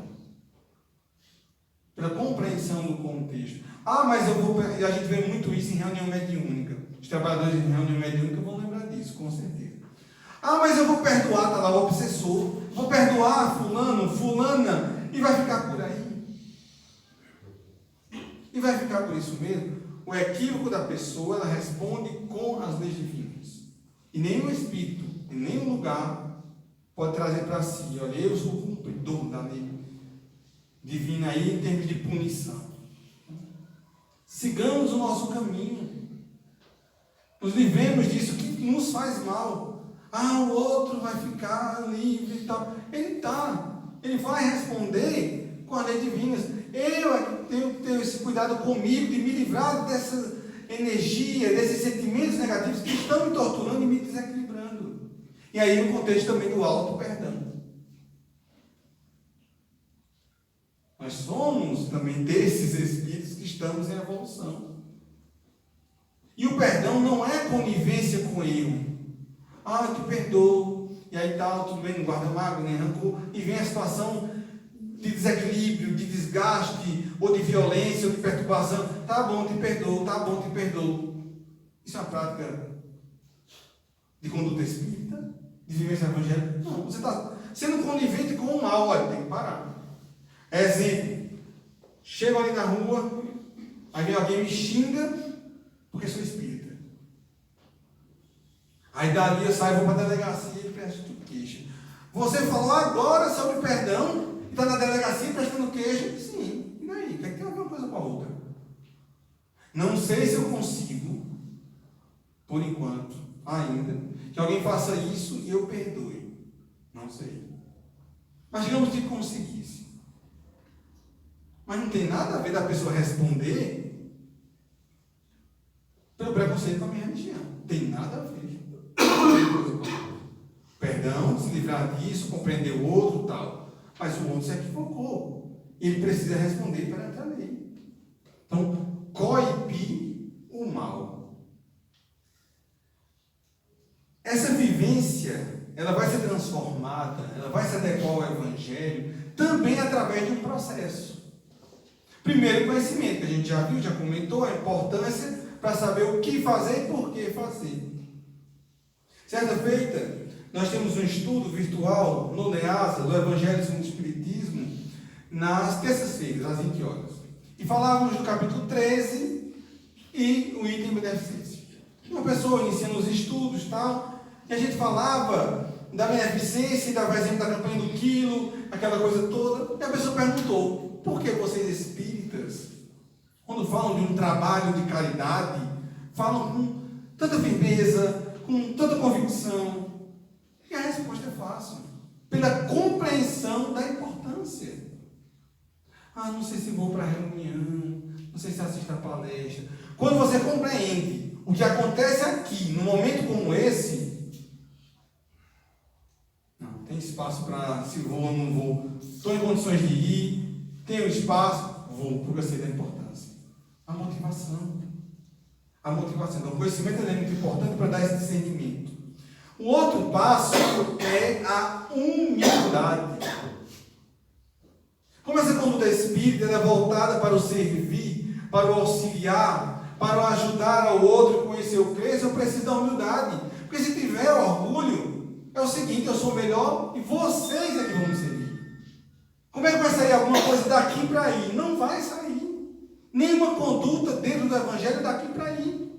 Pela compreensão do contexto. Mas eu vou... E a gente vê muito isso em reunião mediúnica. Os trabalhadores em reunião mediúnica vão lembrar disso, com certeza. Mas eu vou perdoar, está lá o obsessor. Vou perdoar fulano, fulana, e vai ficar por aí. E vai ficar por isso mesmo. O equívoco da pessoa, ela responde com as leis divinas. E nenhum espírito, em nenhum lugar, pode trazer para si, olha, eu sou o cumpridor da lei divina aí em termos de punição. Sigamos o nosso caminho. Nos livremos disso que nos faz mal. O outro vai ficar livre e tal. Ele vai responder com as leis divinas. Eu tenho que ter esse cuidado comigo de me livrar dessa energia, desses sentimentos negativos que estão me torturando e me desequilibrando. E aí o contexto também do auto-perdão. Nós somos também desses espíritos que estamos em evolução. E o perdão não é conivência com o erro. Eu te perdoo, e aí tal, tudo bem, não guarda mágoa, nem rancor, e vem a situação de desequilíbrio, de desgaste, ou de violência, ou de perturbação. Tá bom, te perdoo, tá bom, te perdoo. Isso é uma prática de conduta espírita, de vivência evangélica? Não, você está sendo conivente com o mal, olha, tem que parar. Exemplo, chego ali na rua, aí vem alguém me xinga, porque sou espírita. Aí dali eu saio, vou para a delegacia e presto queixa. Você falou agora sobre perdão, e está na delegacia prestando queixa? Sim, e daí? O que é que tem a ver uma coisa com a outra? Não sei se eu consigo, por enquanto, ainda, que alguém faça isso e eu perdoe. Não sei. Mas digamos que conseguisse. Mas não tem nada a ver da pessoa responder pelo preconceito com a minha religião. Tem nada a ver. Perdão, se livrar disso, compreender o outro e tal. Mas o outro se equivocou. Ele precisa responder perante a lei. Então, coibir o mal. Essa vivência, ela vai ser transformada, ela vai se adequar ao Evangelho, também através de um processo. Primeiro, conhecimento, que a gente já viu, já comentou, a importância para saber o que fazer e por que fazer. Certa feita, nós temos um estudo virtual no NEASA, do Evangelho segundo o Espiritismo, nas terças-feiras, às 20 horas. E falávamos do capítulo 13 e o item beneficência. Uma pessoa iniciando os estudos e tal, e a gente falava da beneficência, e dava exemplo da campanha do quilo, aquela coisa toda, e a pessoa perguntou: por que vocês espíritas, quando falam de um trabalho de caridade, falam com tanta firmeza, com tanta convicção? E a resposta é fácil: pela compreensão da importância. Não sei se vou para a reunião, não sei se assisto a palestra. Quando você compreende o que acontece aqui, num momento como esse, não tem espaço para se vou ou não vou, estou em condições de ir, tenho espaço, vou, porque eu sei da importância. A motivação. Então, o conhecimento é muito importante para dar esse discernimento. O outro passo é a humildade. Como essa conduta espírita é voltada para o servir, para o auxiliar, para o ajudar ao outro com esse eu cresço, eu preciso da humildade. Porque se tiver orgulho, é o seguinte: eu sou melhor e vocês é que vão me servir. Como é que vai sair alguma coisa daqui para aí? Não vai sair. Nenhuma conduta dentro do Evangelho daqui para aí.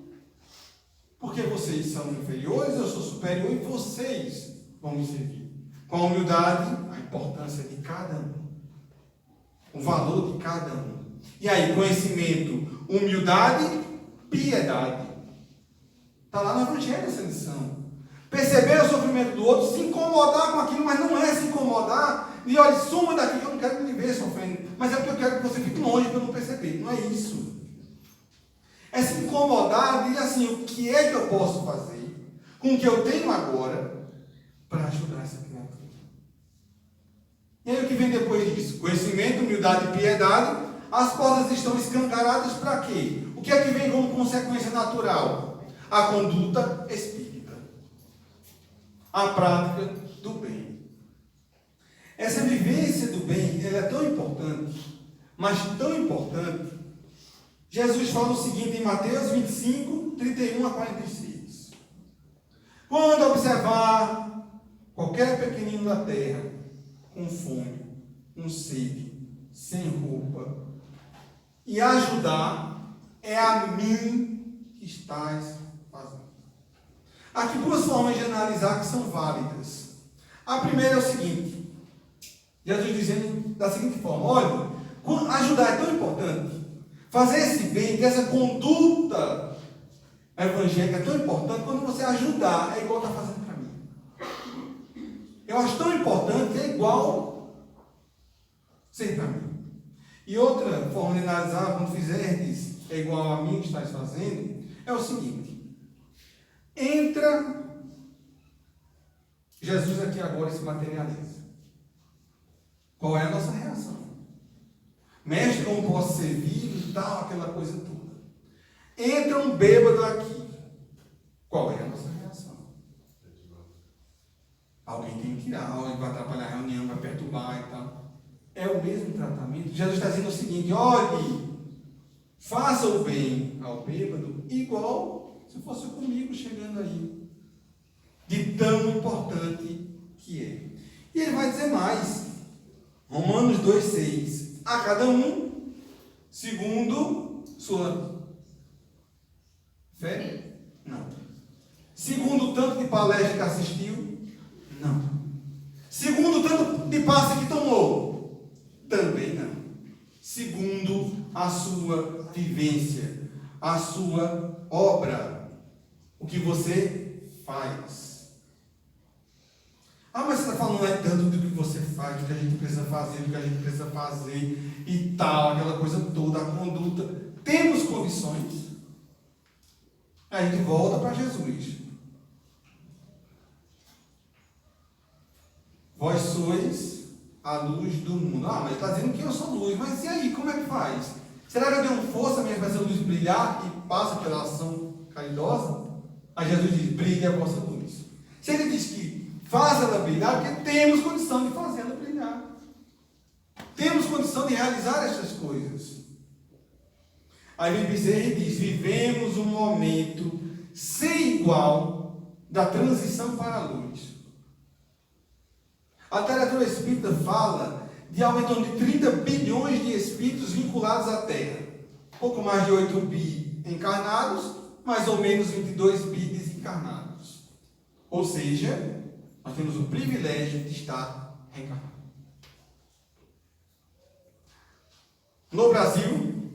Porque vocês são inferiores, eu sou superior e vocês vão me servir. Com a humildade, a importância de cada um. O valor de cada um. E aí, conhecimento, humildade, piedade. Está lá no Evangelho essa lição. Perceber o sofrimento do outro, se incomodar com aquilo, mas não é se incomodar e olha, suma daqui que eu não quero me ver sofrendo. Mas é porque eu quero que você fique longe para eu não perceber. Não é isso. É se incomodar e dizer assim: o que é que eu posso fazer com o que eu tenho agora para ajudar essa criatura? E aí o que vem depois disso? Conhecimento, humildade e piedade. As portas estão escancaradas para quê? O que é que vem como consequência natural? A conduta espírita. A prática do bem. Essa vivência do bem, ela é tão importante, mas tão importante. Jesus fala o seguinte em Mateus 25, 31 a 46. Quando observar qualquer pequenino da terra com fome, com sede, sem roupa, e ajudar, é a mim que estás fazendo. Aqui duas formas de analisar que são válidas. A primeira é o seguinte: Jesus dizendo da seguinte forma: olha, ajudar é tão importante. Fazer esse bem, ter essa conduta evangélica é tão importante. Quando você ajudar, é igual está fazendo para mim. Eu acho tão importante, é igual ser para mim. E outra forma de analisar, quando fizerdes, é igual a mim que estás fazendo, é o seguinte: entra Jesus aqui agora e se materializa. Qual é a nossa reação? Mestre, como posso servir e tal, aquela coisa toda. Entra um bêbado aqui. Qual é a nossa reação? Alguém tem que tirar, alguém vai atrapalhar a reunião, vai perturbar e tal. É o mesmo tratamento. Jesus está dizendo o seguinte: olhe, faça o bem ao bêbado igual se fosse comigo chegando aí. De tão importante que é. E ele vai dizer mais. Romanos 2,6. A cada um, segundo sua fé? Não. Segundo o tanto de palestra que assistiu? Não. Segundo o tanto de passe que tomou? Também não. Segundo a sua vivência. a sua obra, o que você faz. Mas você está falando aí tanto do que você faz, do que a gente precisa fazer, do que a gente precisa fazer e tal, aquela coisa toda, a conduta. Temos condições. A gente volta para Jesus. Vós sois a luz do mundo. Mas está dizendo que eu sou luz. Mas e aí, como é que faz? Será que eu tenho força mesmo para essa luz brilhar e passa pela ação caridosa? Aí Jesus diz, brilhe a vossa luz. Se ele diz que faz ela brilhar, porque temos condição de fazer ela brilhar. Temos condição de realizar essas coisas. Aí vem Bezerra e diz, vivemos um momento sem igual da transição para a luz. A literatura espírita fala de algo em torno de 30 bilhões de espíritos vinculados à Terra. Pouco mais de 8 bi encarnados, mais ou menos 22 bi desencarnados. Ou seja, nós temos o privilégio de estar reencarnados. No Brasil,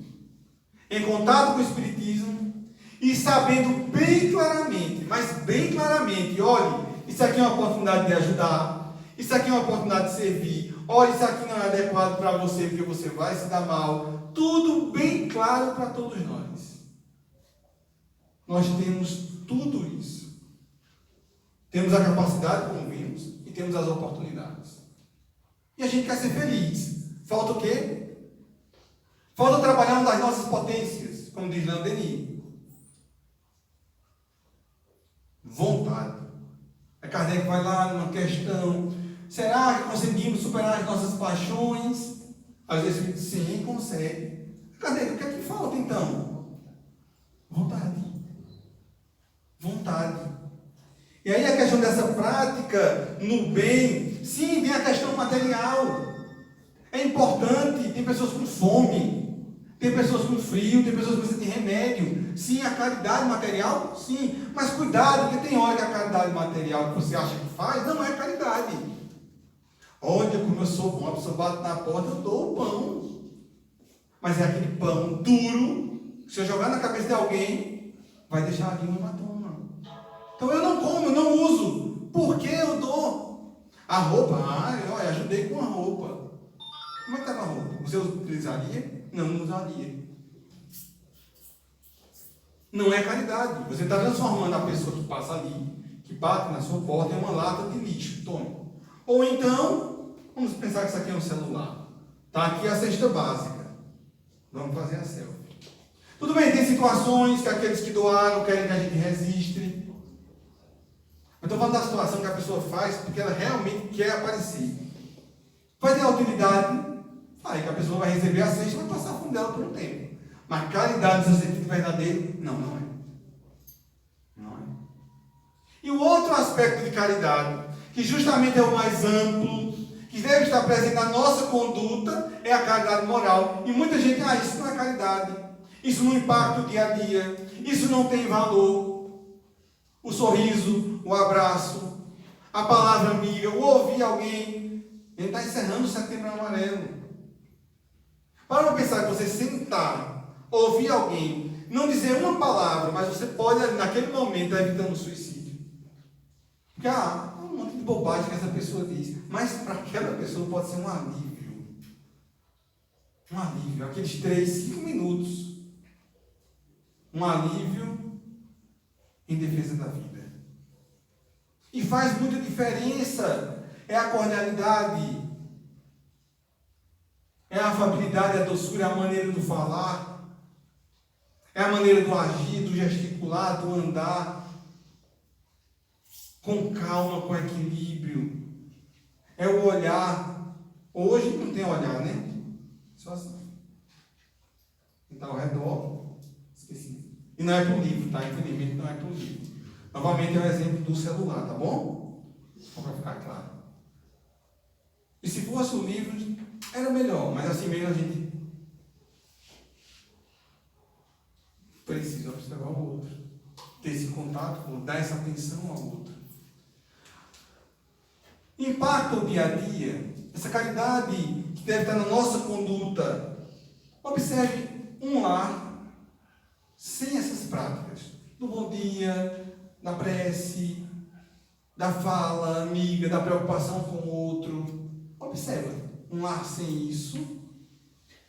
em contato com o Espiritismo e sabendo bem claramente, mas bem claramente, olhe, isso aqui é uma oportunidade de ajudar. Isso aqui é uma oportunidade de servir. Olha, isso aqui não é adequado para você, porque você vai se dar mal. Tudo bem claro para todos nós. Nós temos tudo isso. Temos a capacidade, como vimos, e temos as oportunidades. E a gente quer ser feliz. Falta o quê? Falta trabalhar uma das nossas potências, como diz Leon Denis. Vontade. A Kardec vai lá numa questão. Será que conseguimos superar as nossas paixões? Às vezes, sim, consegue. Cadê? O que é que falta então? Vontade. Vontade. E aí a questão dessa prática no bem, sim, tem a questão material. É importante, tem pessoas com fome, tem pessoas com frio, tem pessoas que precisam de remédio. Sim, a caridade material, sim. Mas cuidado, porque tem hora que a caridade material que você acha que faz, não é caridade. Olha como eu sou bom, a pessoa bate na porta, eu dou o pão. Mas é aquele pão duro, se eu jogar na cabeça de alguém, vai deixar ali uma hematoma. Então eu não como, eu não uso. Por que eu dou? A roupa, eu ajudei com a roupa. Como é que estava a roupa? Você utilizaria? Não usaria. Não é caridade. Você está transformando a pessoa que passa ali, que bate na sua porta, em uma lata de lixo. Tome. Ou então, vamos pensar que isso aqui é um celular. Está aqui a cesta básica. Vamos fazer a selfie. Tudo bem, tem situações que aqueles que doaram querem que a gente registre. Eu estou falando da situação que a pessoa faz porque ela realmente quer aparecer. Vai ter a utilidade, aí que a pessoa vai receber a cesta e vai passar a fundo dela por um tempo. Mas caridade no seu sentido verdadeiro, não é. Não é. E o outro aspecto de caridade, que justamente é o mais amplo, que deve estar presente na nossa conduta, é a caridade moral. E muita gente, isso não é caridade, isso não impacta o dia a dia, isso não tem valor. O sorriso, o abraço, a palavra amiga, o ouvir alguém. Ele está encerrando o Setembro Amarelo. Para não pensar que você sentar, ouvir alguém, não dizer uma palavra, mas você pode, naquele momento, estar evitando o suicídio. Porque, um monte de bobagem que essa pessoa diz. Mas para aquela pessoa pode ser um alívio. Um alívio. Aqueles 3, 5 minutos. Um alívio em defesa da vida. E faz muita diferença. É a cordialidade. É a afabilidade, a doçura, é a maneira do falar. É a maneira do agir, do gesticular, do andar. Com calma, com equilíbrio. É o olhar. Hoje não tem olhar, né? Só assim. Está ao redor. Esqueci. E não é para o livro, tá? Infelizmente não é para o livro. Novamente é o exemplo do celular, tá bom? Só para ficar claro. E se fosse o livro, era melhor. Mas assim mesmo a gente precisa observar o outro. Ter esse contato, dar essa atenção ao outro. Impacta o dia a dia. Essa caridade que deve estar na nossa conduta. Observe um lar do bom dia, da prece, da fala amiga, da preocupação com o outro. Observa, um lar sem isso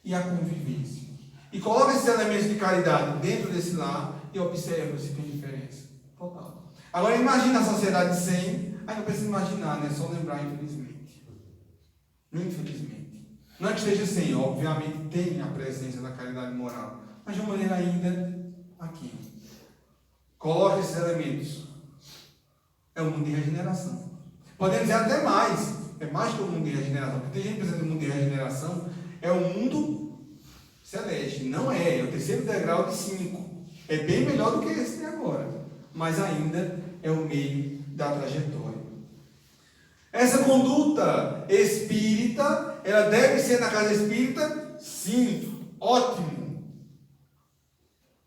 e a convivência. E coloca esses elementos de caridade dentro desse lar e observa se tem diferença. Total. Agora imagina a sociedade sem, aí não precisa imaginar, né? Só lembrar, infelizmente. Infelizmente. Não é que esteja sem, obviamente tem a presença da caridade moral, mas de uma maneira ainda aqui. Coloca esses elementos. É o mundo de regeneração. Podemos dizer até mais. É mais que o mundo de regeneração. Porque tem gente pensando no mundo de regeneração, é o mundo celeste. Não é. É o terceiro degrau de 5. É bem melhor do que esse de agora. Mas ainda é o meio da trajetória. Essa conduta espírita, ela deve ser na casa espírita? Sim. Ótimo.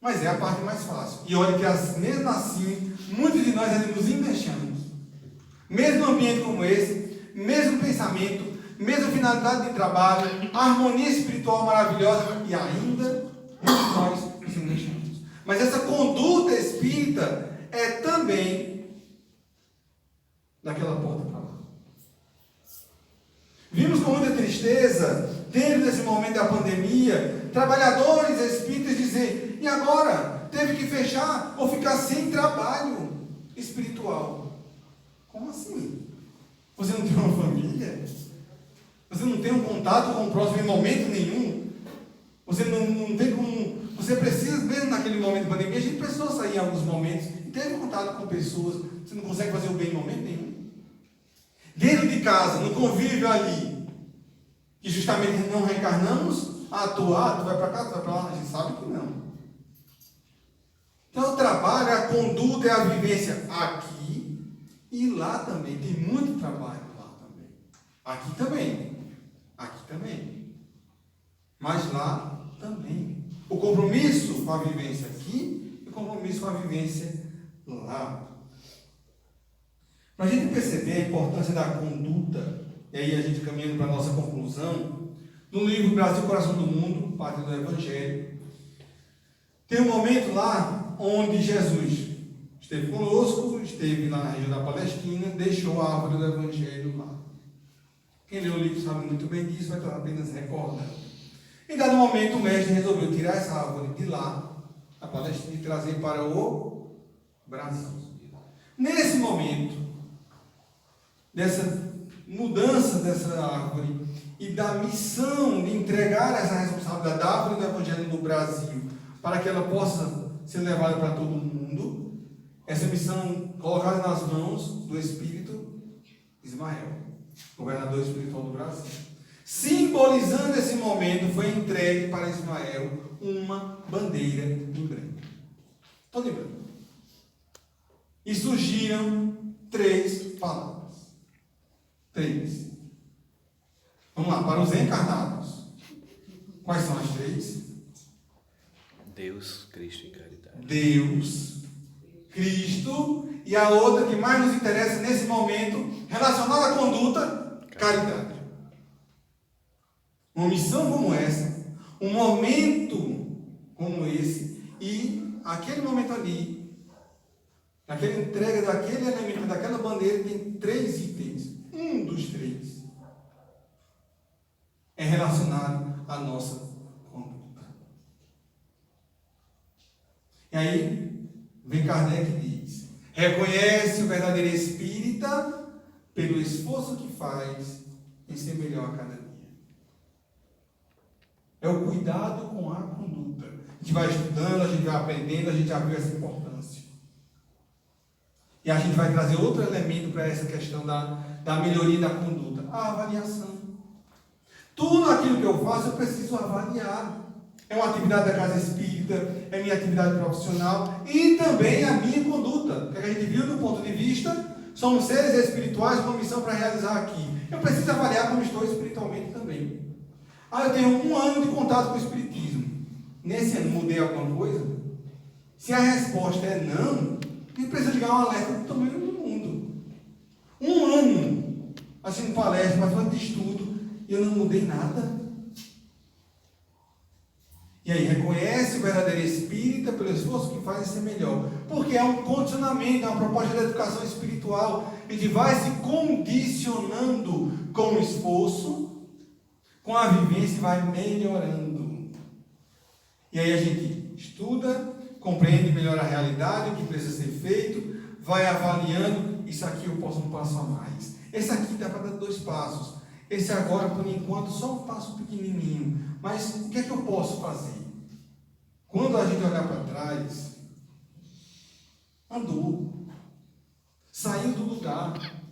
Mas é a parte mais fácil. E olha que mesmo assim, muitos de nós ainda nos enganchamos. Mesmo ambiente como esse, mesmo pensamento, mesma finalidade de trabalho, harmonia espiritual maravilhosa, e ainda muitos de nós nos enganchamos. Mas essa conduta espírita é também daquela porta para lá. Vimos com muita tristeza, dentro desse momento da pandemia, trabalhadores espíritas dizer: e agora? Teve que fechar ou ficar sem trabalho espiritual. Como assim? Você não tem uma família? Você não tem um contato com o próximo em momento nenhum? Você não tem como... Você precisa, mesmo naquele momento de pandemia, a gente precisou sair em alguns momentos e teve contato com pessoas. Você não consegue fazer o bem em momento nenhum. Dentro de casa, no convívio ali, que justamente não reencarnamos, tu vai para cá, tu vai para lá, a gente sabe que não. Então o trabalho, a conduta, é a vivência aqui e lá também. Tem muito trabalho lá também. Aqui também. Aqui também. Mas lá também. O compromisso com a vivência aqui e o compromisso com a vivência lá. Para a gente perceber a importância da conduta, e aí a gente caminhando para a nossa conclusão, no livro Brasil, Coração do Mundo, Pátria do Evangelho, tem um momento lá onde Jesus esteve conosco, esteve lá na região da Palestina, deixou a árvore do Evangelho lá. Quem leu o livro sabe muito bem disso, vai estar apenas recordando. Em dado momento, o mestre resolveu tirar essa árvore de lá, da Palestina, e trazer para o Brasil. Nesse momento, dessa mudança dessa árvore e da missão de entregar essa responsabilidade da árvore do Evangelho no Brasil, para que ela possa ser levada para todo mundo, essa missão colocada nas mãos do Espírito Ismael, governador espiritual do Brasil. Simbolizando esse momento, foi entregue para Ismael uma bandeira em branco. Toda em branco. E surgiram 3 palavras. 3. Vamos lá, para os encarnados. Quais são as 3? Deus, Cristo e caridade. Deus, Cristo, e a outra que mais nos interessa nesse momento, relacionada à conduta, caridade. Uma missão como essa, um momento como esse, e aquele momento ali, aquela entrega daquele elemento, daquela bandeira, tem 3 itens. Um dos 3 é relacionado à nossa conduta. E aí, vem Kardec e diz: reconhece o verdadeiro espírita pelo esforço que faz em ser melhor a cada dia. É o cuidado com a conduta. A gente vai estudando, a gente vai aprendendo, a gente já viu essa importância. E a gente vai trazer outro elemento para essa questão da melhoria da conduta: a avaliação. Tudo aquilo que eu faço, eu preciso avaliar. É uma atividade da casa espírita, é minha atividade profissional e também a minha conduta. Que a gente viu do ponto de vista, somos seres espirituais com uma missão para realizar aqui. Eu preciso avaliar como estou espiritualmente também. Eu tenho 1 ano de contato com o espiritismo. Nesse ano mudei alguma coisa? Se a resposta é não, a gente precisa ligar um alerta do tamanho do mundo. 1 ano assistindo palestra, participando de estudo, e eu não mudei nada. E aí, reconhece o verdadeiro espírita pelo esforço que faz em ser melhor. Porque é um condicionamento, é uma proposta de educação espiritual. A gente vai se condicionando com o esforço, com a vivência e vai melhorando. E aí a gente estuda, compreende melhor a realidade, o que precisa ser feito, vai avaliando, isso aqui eu posso um passo a mais. Esse aqui dá para dar 2 passos. Esse agora, por enquanto, só um passo pequenininho. Mas o que é que eu posso fazer? Quando a gente olhar para trás, andou, saiu do lugar.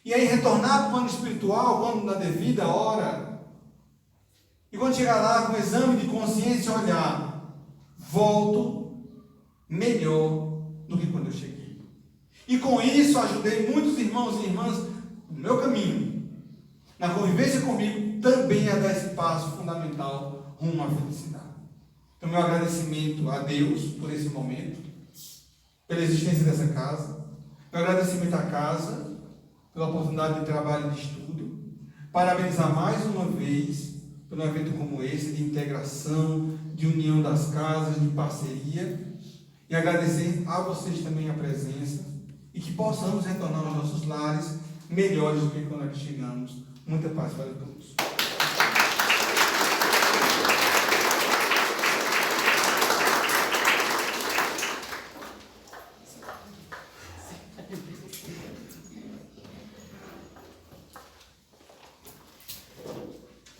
E aí retornar para o plano espiritual, quando na devida hora. E quando chegar lá com o exame de consciência, olhar, volto melhor do que quando eu cheguei. E com isso ajudei muitos irmãos e irmãs no meu caminho, na convivência comigo, também a dar esse passo fundamental rumo à felicidade. Então, meu agradecimento a Deus por esse momento, pela existência dessa casa, meu agradecimento à casa, pela oportunidade de trabalho e de estudo, parabenizar mais uma vez por um evento como esse, de integração, de união das casas, de parceria, e agradecer a vocês também a presença, e que possamos retornar aos nossos lares melhores do que quando aqui chegamos. Muita paz para todos.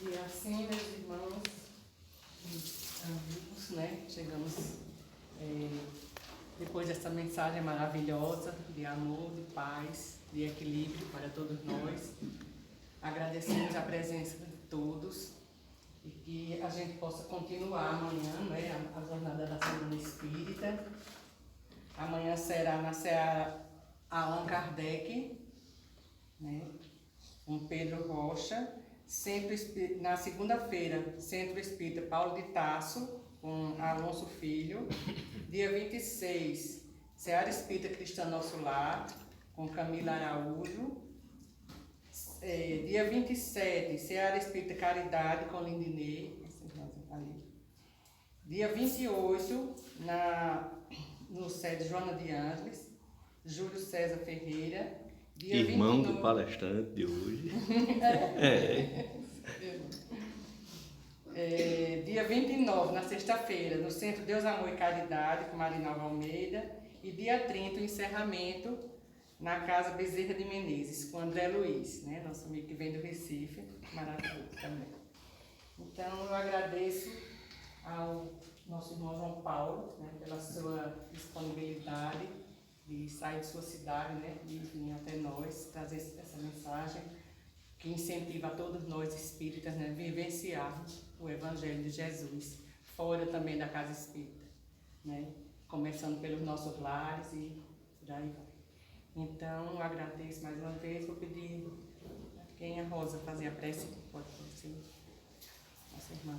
E assim, meus irmãos e amigos, né? Chegamos depois dessa mensagem maravilhosa de amor, de paz, de equilíbrio para todos nós. Agradecemos a presença de todos e que a gente possa continuar amanhã, né, a jornada da Semana Espírita. Amanhã será na Seara Allan Kardec, né, com Pedro Rocha. Na segunda-feira, Centro Espírita Paulo de Tarso, com Alonso Filho. Dia 26, Seara Espírita Cristã Nosso Lar, com Camila Araújo. Dia 27, Seara Espírita Caridade, com Lindinei. Dia 28, no sede Joana de Ângeles, Júlio César Ferreira. Dia Irmão 29, do palestrante de hoje. Dia 29, na sexta-feira, no Centro Deus, Amor e Caridade, com Marinalva Almeida. E dia 30, o encerramento na Casa Bezerra de Menezes, com André Luiz, né? Nosso amigo que vem do Recife, maravilhoso também. Então, eu agradeço ao nosso irmão João Paulo, né, pela sua disponibilidade de sair de sua cidade, né, e vir até nós, trazer essa mensagem que incentiva a todos nós espíritas, né, vivenciarmos o Evangelho de Jesus, fora também da casa espírita, né, começando pelos nossos lares e por aí vai. Então, eu agradeço mais uma vez, vou pedir a quem a Rosa fazer a prece, pode ser nossa irmã,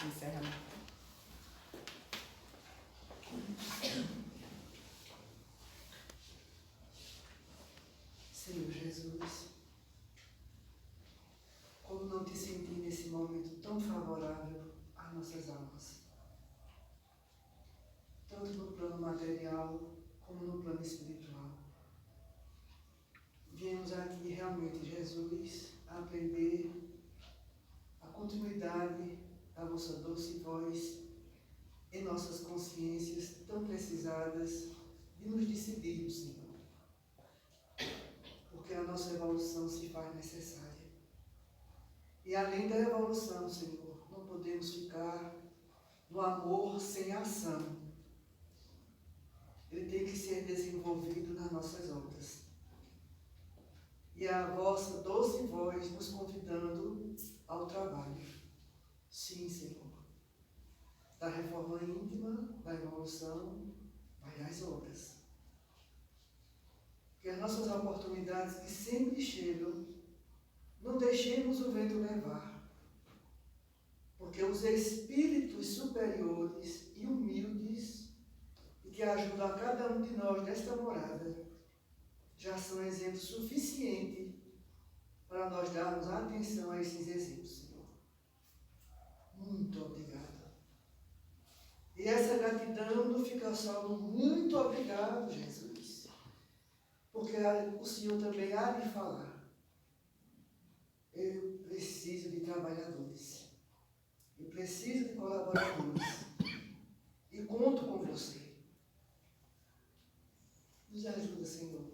encerramento. Senhor Jesus, como não te senti nesse momento tão favorável às nossas almas, tanto no plano material como no plano espiritual. Viemos aqui realmente, Jesus, a aprender a continuidade da vossa doce voz em nossas consciências tão precisadas de nos decidirmos, Senhor. Porque a nossa evolução se faz necessária. E além da evolução, Senhor, não podemos ficar no amor sem ação. Ele tem que ser desenvolvido nas nossas obras. E a vossa doce voz nos convidando ao trabalho. Sim, Senhor. Da reforma íntima, da evolução, vai às obras. Que as nossas oportunidades que sempre chegam, não deixemos o vento levar. Porque os espíritos superiores e humildes, e que ajudam a cada um de nós nesta morada, já são exemplos suficientes para nós darmos atenção a esses exemplos, Senhor. Muito obrigada. E essa gratidão não fica só no muito obrigado, Jesus. Porque o Senhor também há de falar. Eu preciso de trabalhadores. Eu preciso de colaboradores. E conto com você. Nos ajuda, Senhor,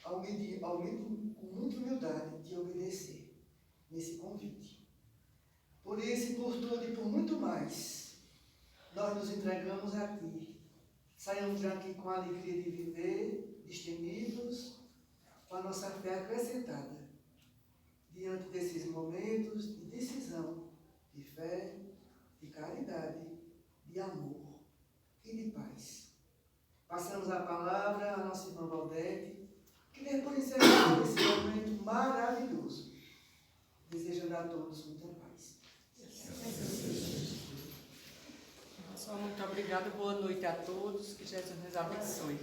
com muita humildade de obedecer nesse convite. Por isso e por tudo e por muito mais, nós nos entregamos a Ti. Saímos daqui com a alegria de viver, destemidos, com a nossa fé acrescentada, diante desses momentos de decisão, de fé, de caridade, de amor e de paz. Passamos a palavra à nossa irmã Valdete, que depois de encerrar esse momento maravilhoso, desejando a todos muita paz. Muito obrigada, boa noite a todos, que Jesus nos abençoe.